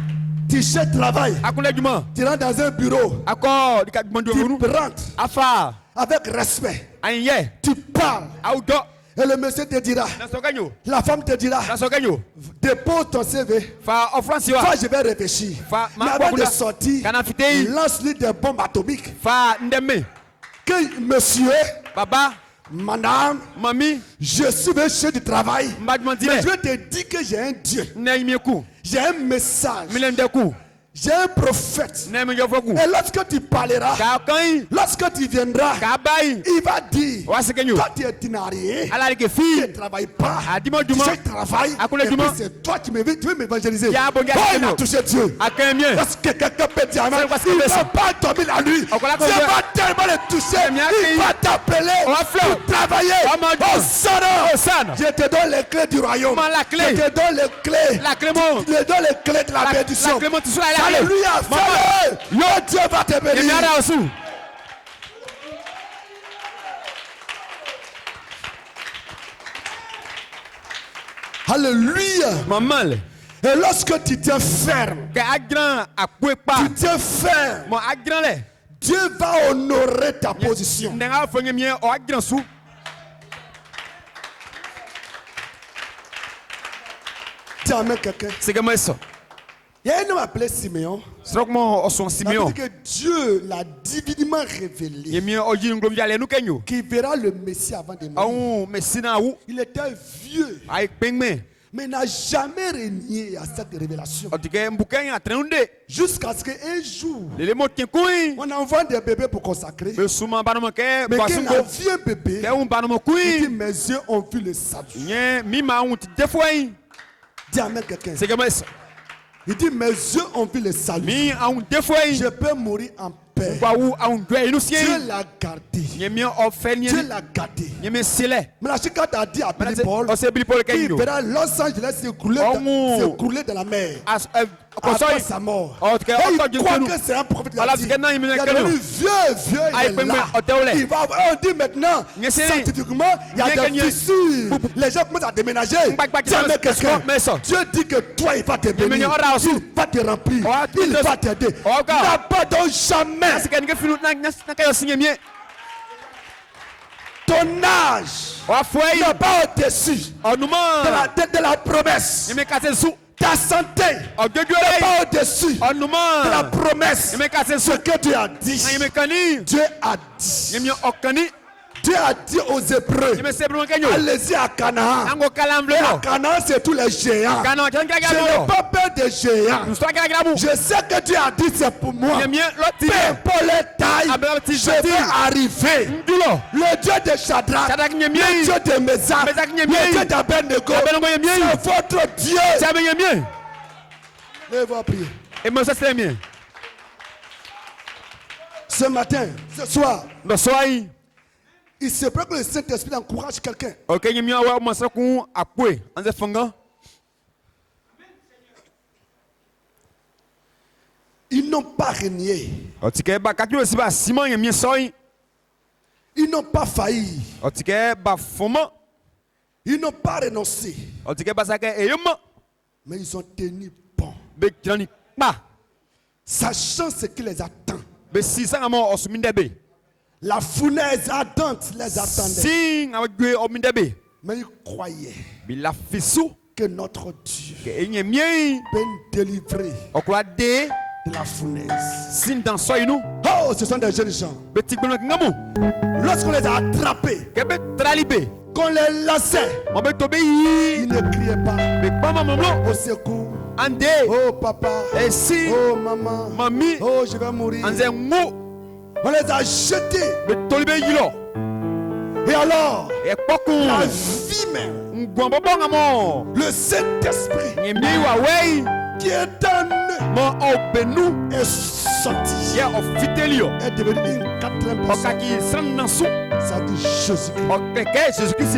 tu cherches travail, Akule du man. tu rentres dans un bureau, Accord di kat bondo tu runu. rentres Afa. avec respect, Anye. tu parles Audo. et le monsieur te dira, Na sokanyo. la femme te dira, Na sokanyo. dépose ton CV, Fa offrance wa. toi je vais réfléchir. Fa Mais ma avant de bakula. sortir, Kana fitei. lance-lui des bombes atomiques. Fa ndeme. Que monsieur, Baba. madame, Mami. je suis venu du travail, Mbadman mais dire. je vais te dire que j'ai un Dieu, Na imieku. j'ai un message, Milendeku. j'ai un prophète. Na miyofoku. Et lorsque tu parleras, Ka kan. lorsque tu viendras, Ka bai. il va dire, Wa sekanyo. toi tu n'as rien, Ala ke tu fi. ne travailles pas, A dimo tu duma. sais travail, À quoi le et puis duma? c'est toi qui tu veux m'évangéliser. Ya bonga Oh, il a sekanyo. touché Dieu. Akan mien. Est-ce que quelqu'un peut dire amen? C'est quoi ce que Il ne c'est va ça? pas dormir la nuit. On connaît Dieu quoi va tellement le toucher. bien Il accueilli. va t'appeler On va faire. pour travailler. Oh, mon Dieu. Hosanna. Hosanna. Je te donne les clés du royaume. Comment la clé? Je te donne les clés. La clément. Je te donne les clés de la bénédiction. La clément tu seras là. Alléluia. Fais-le. Yo, Dieu va te bénir. Yemiara osu. Alléluia. Maman le. Et lorsque tu tiens ferme, ke agran akwe pa tu tiens ferme, mo agran le Dieu va honorer ta position. ndenga fonye mie o agran su Dis amen quelqu'un. c'est que moi ça Il y a un homme appelé Siméon. srok mo o son Ça Simeon veut dire que Dieu l'a divinement révélé ye mie o ji ngom jale nu kenyo qu'il verra le Messie avant de mourir. awu mesina wu Il était vieux, ay pengme mais il n'a jamais régné à cette révélation. o tike mbuken atrenunde Jusqu'à ce qu'un jour, le mo tinkui on envoie des bébés pour consacrer. be suma banamo ke Mais quand il a basungo vu un bébé, ke un banamo il dit, kui mes yeux ont vu le salut. nye mi ma wu ti defoi Dis amen quelqu'un. c'est que moi ça Il dit, mes yeux ont vu le salut. mi a un defoi Je peux mourir en paix. kwa wu a un dwe inu Dieu sien l'a gardé. nye mi o fe nye Dieu l'a gardé. nye mi sele Mais la chicane a dit à Billy Paul, o se bili pole il kenyo verra Los Angeles s'écouler dans la mer. as Après sa mort. Oh, ok, Et oh, il Dieu, croit nous. que c'est un prophète. Voilà, Il c'est que non, il me est dit que devenu nous. vieux, Ah, il il peut est me- là. oh, t'es où, là? Il va, on dit maintenant, Nye c'est- scientifiquement, il y a Nye des que- fissures. Les gens commencent à déménager. Mbak, mbak, Dis amen mbak, quelqu'un. mais ça. Dieu dit que toi, il va te bénir. me aura aussi. Il va te remplir. Oh, Il tout va t'aider. Oh, God. N'abandonne jamais Parce que nous finu na kayo sinye mie ton âge. o foi N'a pas au-dessus o numa de la promesse. nye me kase su Ta santé o jojo n'est le pas au-dessus o de la numa promesse. nye me kase su Ce que Dieu a dit. nye me kani Dieu a dit. nye me okani Dieu a dit aux Hébreux, nye me sebru kenyo allez-y à Canaan. ango kalamble Et à no Canaan, c'est tous les géants. kana chan Je gaga n'ai no pas peur des géants. nous sta gaga mu Je sais que Dieu a dit c'est pour moi. nye me loti Peu importe les tailles, Abraham ti je vais jati. arriver. ndulo Le Dieu de Shadrach, Shadrach nye le mie Dieu de Meshach, Meshach nye le mie. Dieu d'Abednego, Abednego nye mie. c'est votre Dieu. sabe nye mie Lève-toi prier. e mo se mie Ce matin, ce soir, no soai il se peut que le Saint-Esprit encourage quelqu'un. ok nye mie wa mo se ku akwe anze fanga Ils n'ont pas régné. o tike ba kakyo si ba simon nye mie soi Ils n'ont pas failli. o tike ba foma Ils n'ont pas renoncé. o tike ba sake eyoma Mais ils ont tenu bon. be jani pa Sachant ce qui les attend. be si sanga mo osuminde be La fournaise ardente les attendait. si nga gwe ominde be Mais ils croyaient bi la fisu que notre Dieu ke enye mie peut nous délivrer o kwa de de la fournaise. sin dans soi nous Oh, ce sont des jeunes gens. be tikbeno ngamu Lorsqu'on les a attrapés, ke be tralibe qu'on les lançait, mo be tobe yi ils ne criaient pas be pama mamlo au secours. ande Oh papa, e si oh maman, mami oh je vais mourir. anze ngu On les a jetés. be tolibe yilo Et alors, e la poku vie même, ngwambo bonga mo le Saint-Esprit nye mie wa wei qui est en eux mo o benu est sorti. ye o fitelio Est devenu une quatrième o personne. kaki san nasu Ça dit Jésus-Christ. o keke Jesus Christ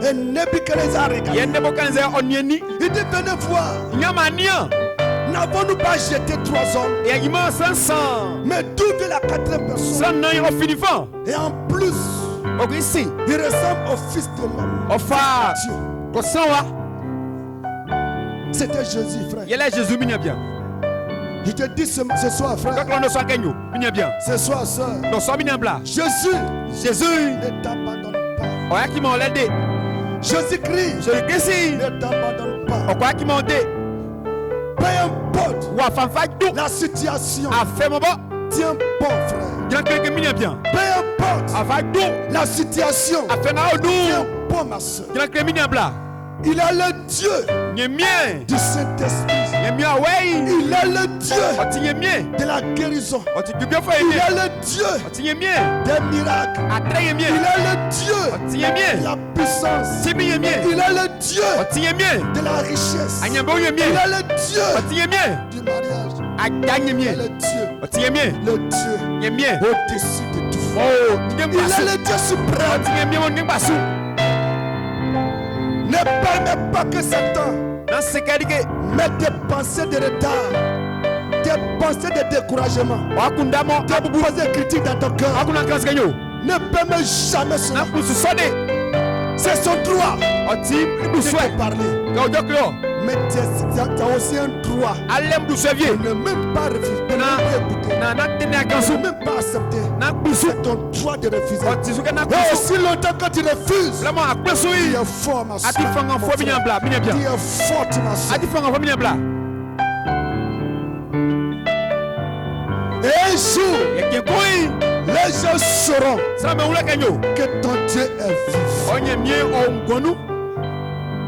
Et Nebuchadnezzar regarde. ye ndebo kanze onieni Il dit venez voir. nyama nia N'avons-nous pas jeté 3 hommes? e yima sansan Mais d'où vient la quatrième personne? san na o finifan Et en plus, o kisi il ressemble au fils de l'homme. o fa Dieu. ko sanwa C'était Jésus, frère. yele Jesus minya bien Je te dis ce soir, frère. kaklo no so kenyo minya bien Ce soir, soeur. no so minya bla Jésus Jesus ne t'abandonne pas. o yaki mo lede Jésus-Christ Jesus Christ ne t'abandonne o pas. kwa ki mo de Peu importe wa fanfa du la situation. a fe mo bo Tiens bon, frère. jan keke minya bien Peu importe a fa du la situation. a fe na o Tiens du bon, ma soeur. jan keke minya bla Il est le Dieu nye mie du Saint-Esprit. nye mie wei Il est le Dieu o ti nye mie de la guérison. o ti dubio fa Il ye est le Dieu o ti nye mie des miracles. a tre ye Il mie est le Dieu o ti nye de mie la puissance. ti mi ye mie Il est le Dieu o ti nye mie de la richesse. a nye bo ye Il mie est le o Dieu ti nye mie du mariage. a ja nye Il mie est le Dieu, o ti nye mie le Dieu nye mie au-dessus de tout. o nye Il est basu le Dieu o suprême. ti nye mie mo nye basu Ne permets pas que Satan na sekadi ke mette des pensées de retard, des pensées de découragement, o akunda mo des pensées critiques dans ton cœur. akuna kras kenyo Ne permets jamais na cela. kusu sode C'est son droit Oti de buswe. te parler. Ka ojoklo. Mais tu as aussi un droit Alem busevie. de ne même pas refuser, de ne Na pas écouter, na na tene de akansu. ne même pas accepter. Na busu. C'est ton droit de refuser. Oti suka na Et busu. aussi longtemps que tu refuses, Vraiment akpeso tu yi. es fort, ma soeur. Ati fanga mon fo frère. binyambla, Tu binyambia. es forte, ma soeur. Ati fanga fo binyambla. Et un jour, Yeke koi. les gens sauront Sa me wula kanyo. que ton Dieu est vivant. Onye mie ongonu.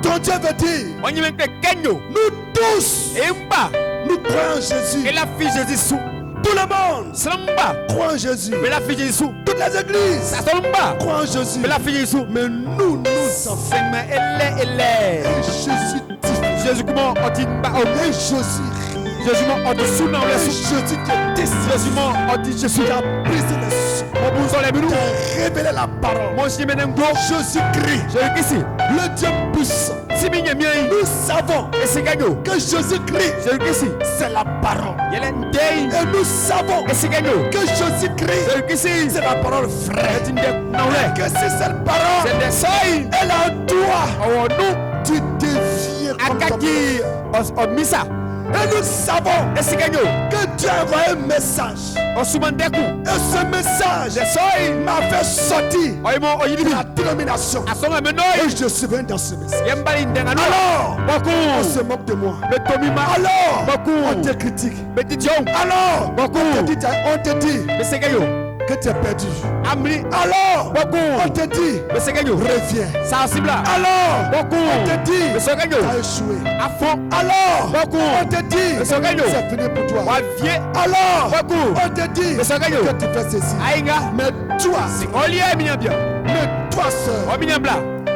Ton Dieu veut dire, Onye menke kanyo. nous tous, Emba. nous croyons en Jésus. Et la fille Jésus sous. Tout le monde Samba. croit en Jésus. Mais la fille Jésus sous. Toutes les églises Sa samba. croient en Jésus. Mais la fille Jésus sous. Mais nous avons fait. Seigneur, elle est. Et Jésus dit, Jésus comment on dit ba o. et Jésus rit. Jésus m'ont on dit sous dans Et les sous. Jésus te décide. Jésus m'ont on dit Jésus. Tu as brisé les sous. Mon bon sont les Tu minous. as révélé la parole. Mon chien menem go. Jésus crie. Jésus ici. Le Dieu puissant. Si mi nyamia yi. Nous savons Et c'est gagno. que Jésus crie. Jésus ici. C'est la parole. Yele ndei. Et nous savons Et c'est gagno. que Jésus crie. Jésus ici. C'est la parole vraie. C'est une des naule. Que c'est cette parole. C'est des soins. Elle a un droit. Oh nous. Tu deviens comme ton Akaki. O misa. Et nous savons Et c'est gagno. que Dieu a envoyé un message. O sumandeku. Et ce message Des soins. m'a fait sortir Oyimo de oyilibi. la dénomination. Asonga Et menoi. je suis venu dans ce message. Yembali ndengano. Alors, on Beaucoup. se moque de moi. Le tomima. Alors, Beaucoup. on te critique. Petit John. Alors, Beaucoup. on te dit Mais c'est gagno. que tu es perdu. Amri. Alors, Beaucoup. on te dit Mais c'est gagno. reviens. Ça cible là. Alors, Beaucoup. on te dit Mais c'est gagno. tu as échoué. À fond. Alors, Beaucoup. on te dit Mais c'est gagno. c'est fini pour toi. Wa vie. Alors, Beaucoup. on te dit Mais c'est gagno. que tu fais ceci. Aïga. Mais toi, Olie minyambia. mais toi seul, O minyambla.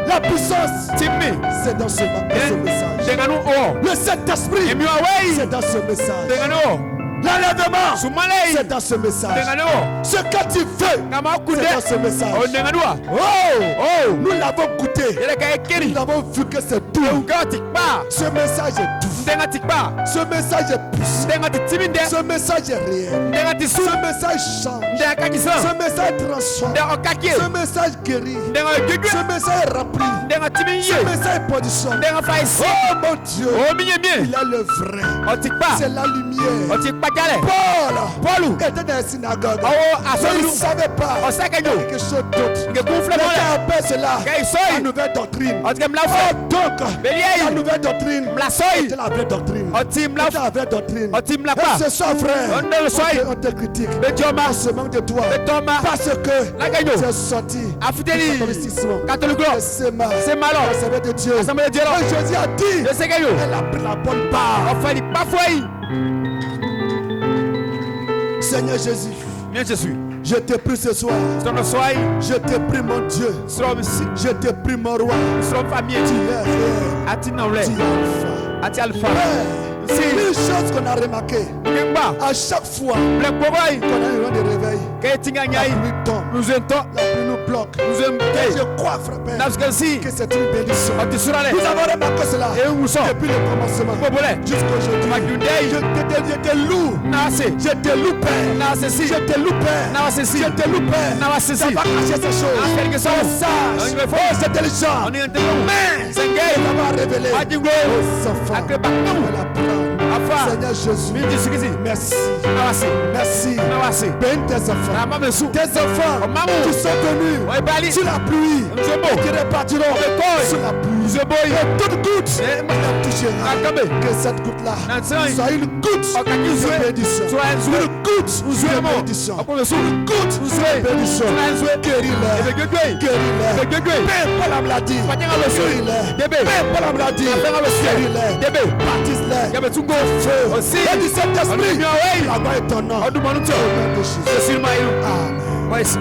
la puissance, Timmi. c'est dans ce message. Dengano o. Le Saint-Esprit, Emi away. c'est dans ce message. Dengano. L'enlèvement, Sumalei. c'est dans ce message. Dengano. Ce que tu veux, Kama c'est dans kunde. ce message. O dengano. Oh, nous l'avons goûté. Yele ka ekeri. Nous l'avons vu que c'est tout. Nga tikpa. Ce message est tout. Ndenga tikpa. Ce message est puissant. Ndenga timinde. Ce message est réel. Ndenga tisu. Ce message change. Ndenga kakisa. Ce message transforme. Ndenga okakie. Ce message guérit. Ndenga gegwe. Ce message remplit. Ndenga timinye. Ce message positionne. Ndenga faisi. Oh mon Dieu, O minyemie. il est le vrai. O tikpa. C'est la lumière. O tikpa kale. Paul était dans la synagogue. Awo Mais il asolu. ne savait pas O sakanyo. quelque chose d'autre. Nge kufle Il mole. appelle cela Kay la soy. nouvelle doctrine. O tika Oh, mlafo. donc, la Beliai. nouvelle doctrine, Mlasoy. c'est la vraie doctrine. O ti C'est mlafo. la vraie doctrine. O ti Et mlapa. ce soir, frère, On le soy. on te critique. Betioma. On se manque de toi. Betoma. Parce que Lakanyo. tu es sorti du Afuteli. catholicisme. Catholique. Et c'est mal. C'est malo. L'Assemblée de Dieu. Assemblée de Dieu. Et Jésus a dit, Le sekanyo. elle a pris la bonne part. O fali pa foi. Seigneur Jésus, Bien Jésus. je te prie ce soir. Sono soy. Je te prie mon Dieu. Srom si. Je te prie mon roi. Srom Tu famille. es réel. Ati naule. Tu es alpha. Ati alpha. Frère, Si. une chose qu'on a remarqué, Ngengba. à chaque fois Le boy. qu'on a un rang de réveil, Kay tinga la nyai. pluie tombe, Nous entend. la pluie nous bloque. Nous aimons. Et je crois, frère, Père, Nabskansi. que c'est une bénédiction. O ti surale. Nous avons remarqué cela Et où sont? depuis le commencement Bobole. jusqu'à aujourd'hui. Magundei. Je te loue. Nase. Je te loue, Père. Nase si. Je te loue, Père. Nase si. Je te loue, Père. Nase si. Ça va cacher ces choses. Ah, quelque chose. C'est sage. On y va Oh, c'est intelligent. On est intelligent. Mais Sengei. ça va révéler Adingo. aux enfants. Akeba. On la prendre. Afa. Seigneur Jésus, Minji sikisi. merci. Nawasi. Merci. Nawasi. Bénis tes enfants. Rama mesu. Tes enfants Maman. qui sont venus Oye bali. sur la pluie Nzebo. et qui repartiront Oye. sur la pluie. Nzeboy. Et toute goutte Eh, la touchera. Akabe. Que cette goutte-là Nansai. soit une goutte Okaki de uzwe. bénédiction. Soit uzwe. Une goutte Uzwe de mo. bénédiction. Apo mesu. Une goutte Uzwe. de bénédiction. Soit uzwe. Guéris-les. Ebe gegwe. Guéris-les. Ebe gegwe. Paix pour la maladie. Fatinga losu. Guéris-les. Debe. Paix pour la maladie. Fatinga losu. Guéris-les. Debe. Baptise-les. Yabe tungo. Feu. Osi. Et du Saint-Esprit. On est bien, ouais. La gloire est ton nom. Odu manuto. Au nom de Jésus. Jésus maïlu. Amen. Moïse.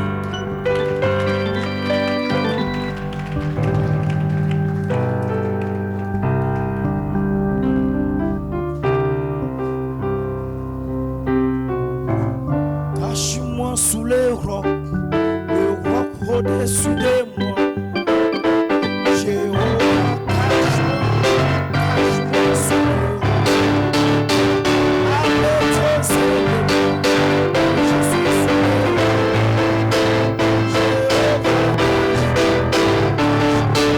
Cache-moi sous les rocs, le roc au-dessus de moi. Jéhovah, cache-moi sous le roc. Avec toi, c'est le roc. Je suis sous le roc. Jéhovah,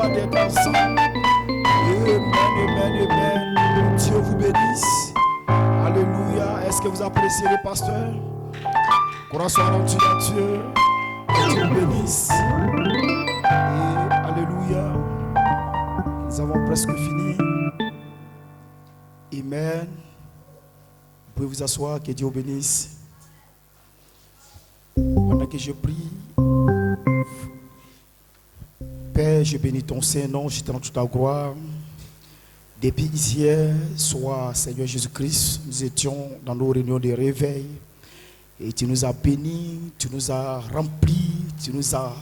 joie d'être ensemble. Amen, amen. Dieu vous bénisse. Alléluia. Est-ce que vous appréciez le pasteur? Qu'on soit rendu à Dieu. Que Dieu vous bénisse. Et alléluia. Nous avons presque fini. Amen. Vous pouvez vous asseoir, que Dieu vous bénisse. Pendant que je prie, Père, je bénis ton Saint-Nom, je te rends toute ta gloire. Depuis hier soir, Seigneur Jésus-Christ, nous étions dans nos réunions de réveil et tu nous as bénis, tu nous as remplis, tu nous as,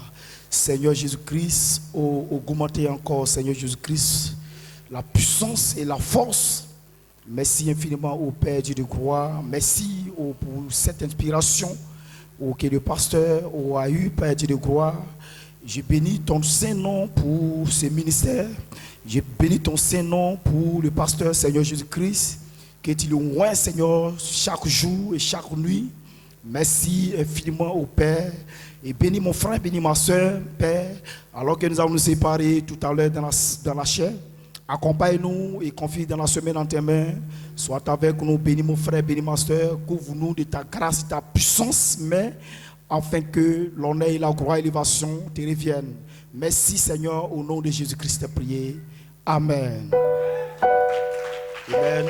Seigneur Jésus-Christ, augmenté encore, Seigneur Jésus-Christ, la puissance et la force. Merci infiniment au Père Dieu de gloire. Merci pour cette inspiration que le pasteur a eu, Père Dieu de gloire. Je bénis ton Saint-Nom pour ce ministère. Je bénis ton Saint-Nom pour le pasteur, Seigneur Jésus-Christ, que tu le oins, Seigneur, chaque jour et chaque nuit. Merci infiniment au Père. Et bénis mon frère, bénis ma soeur, Père, alors que nous allons nous séparer tout à l'heure dans la chair. Accompagne-nous et confie dans la semaine en tes mains. Sois avec nous, bénis mon frère, bénis ma soeur. Couvre-nous de ta grâce et ta puissance, mais afin que l'honneur et la gloire et l'élévation te reviennent. Merci Seigneur, au nom de Jésus-Christ, prié. Amen. Amen.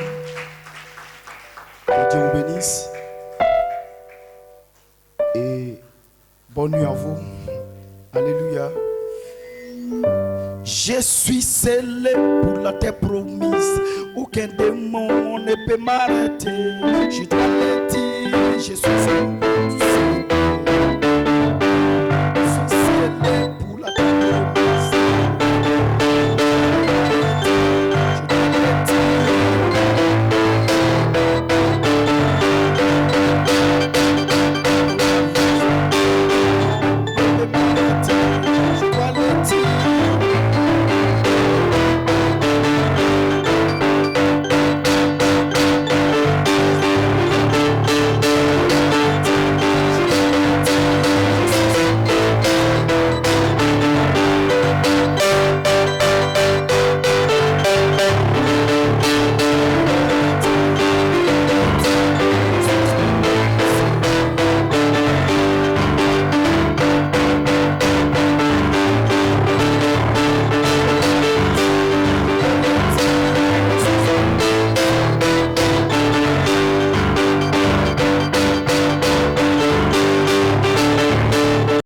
Que Dieu vous bénisse. Et bonne nuit à vous. Alléluia. Je suis scellé pour la terre promise. Aucun démon ne peut m'arrêter. Je dois le dire, je suis scellé.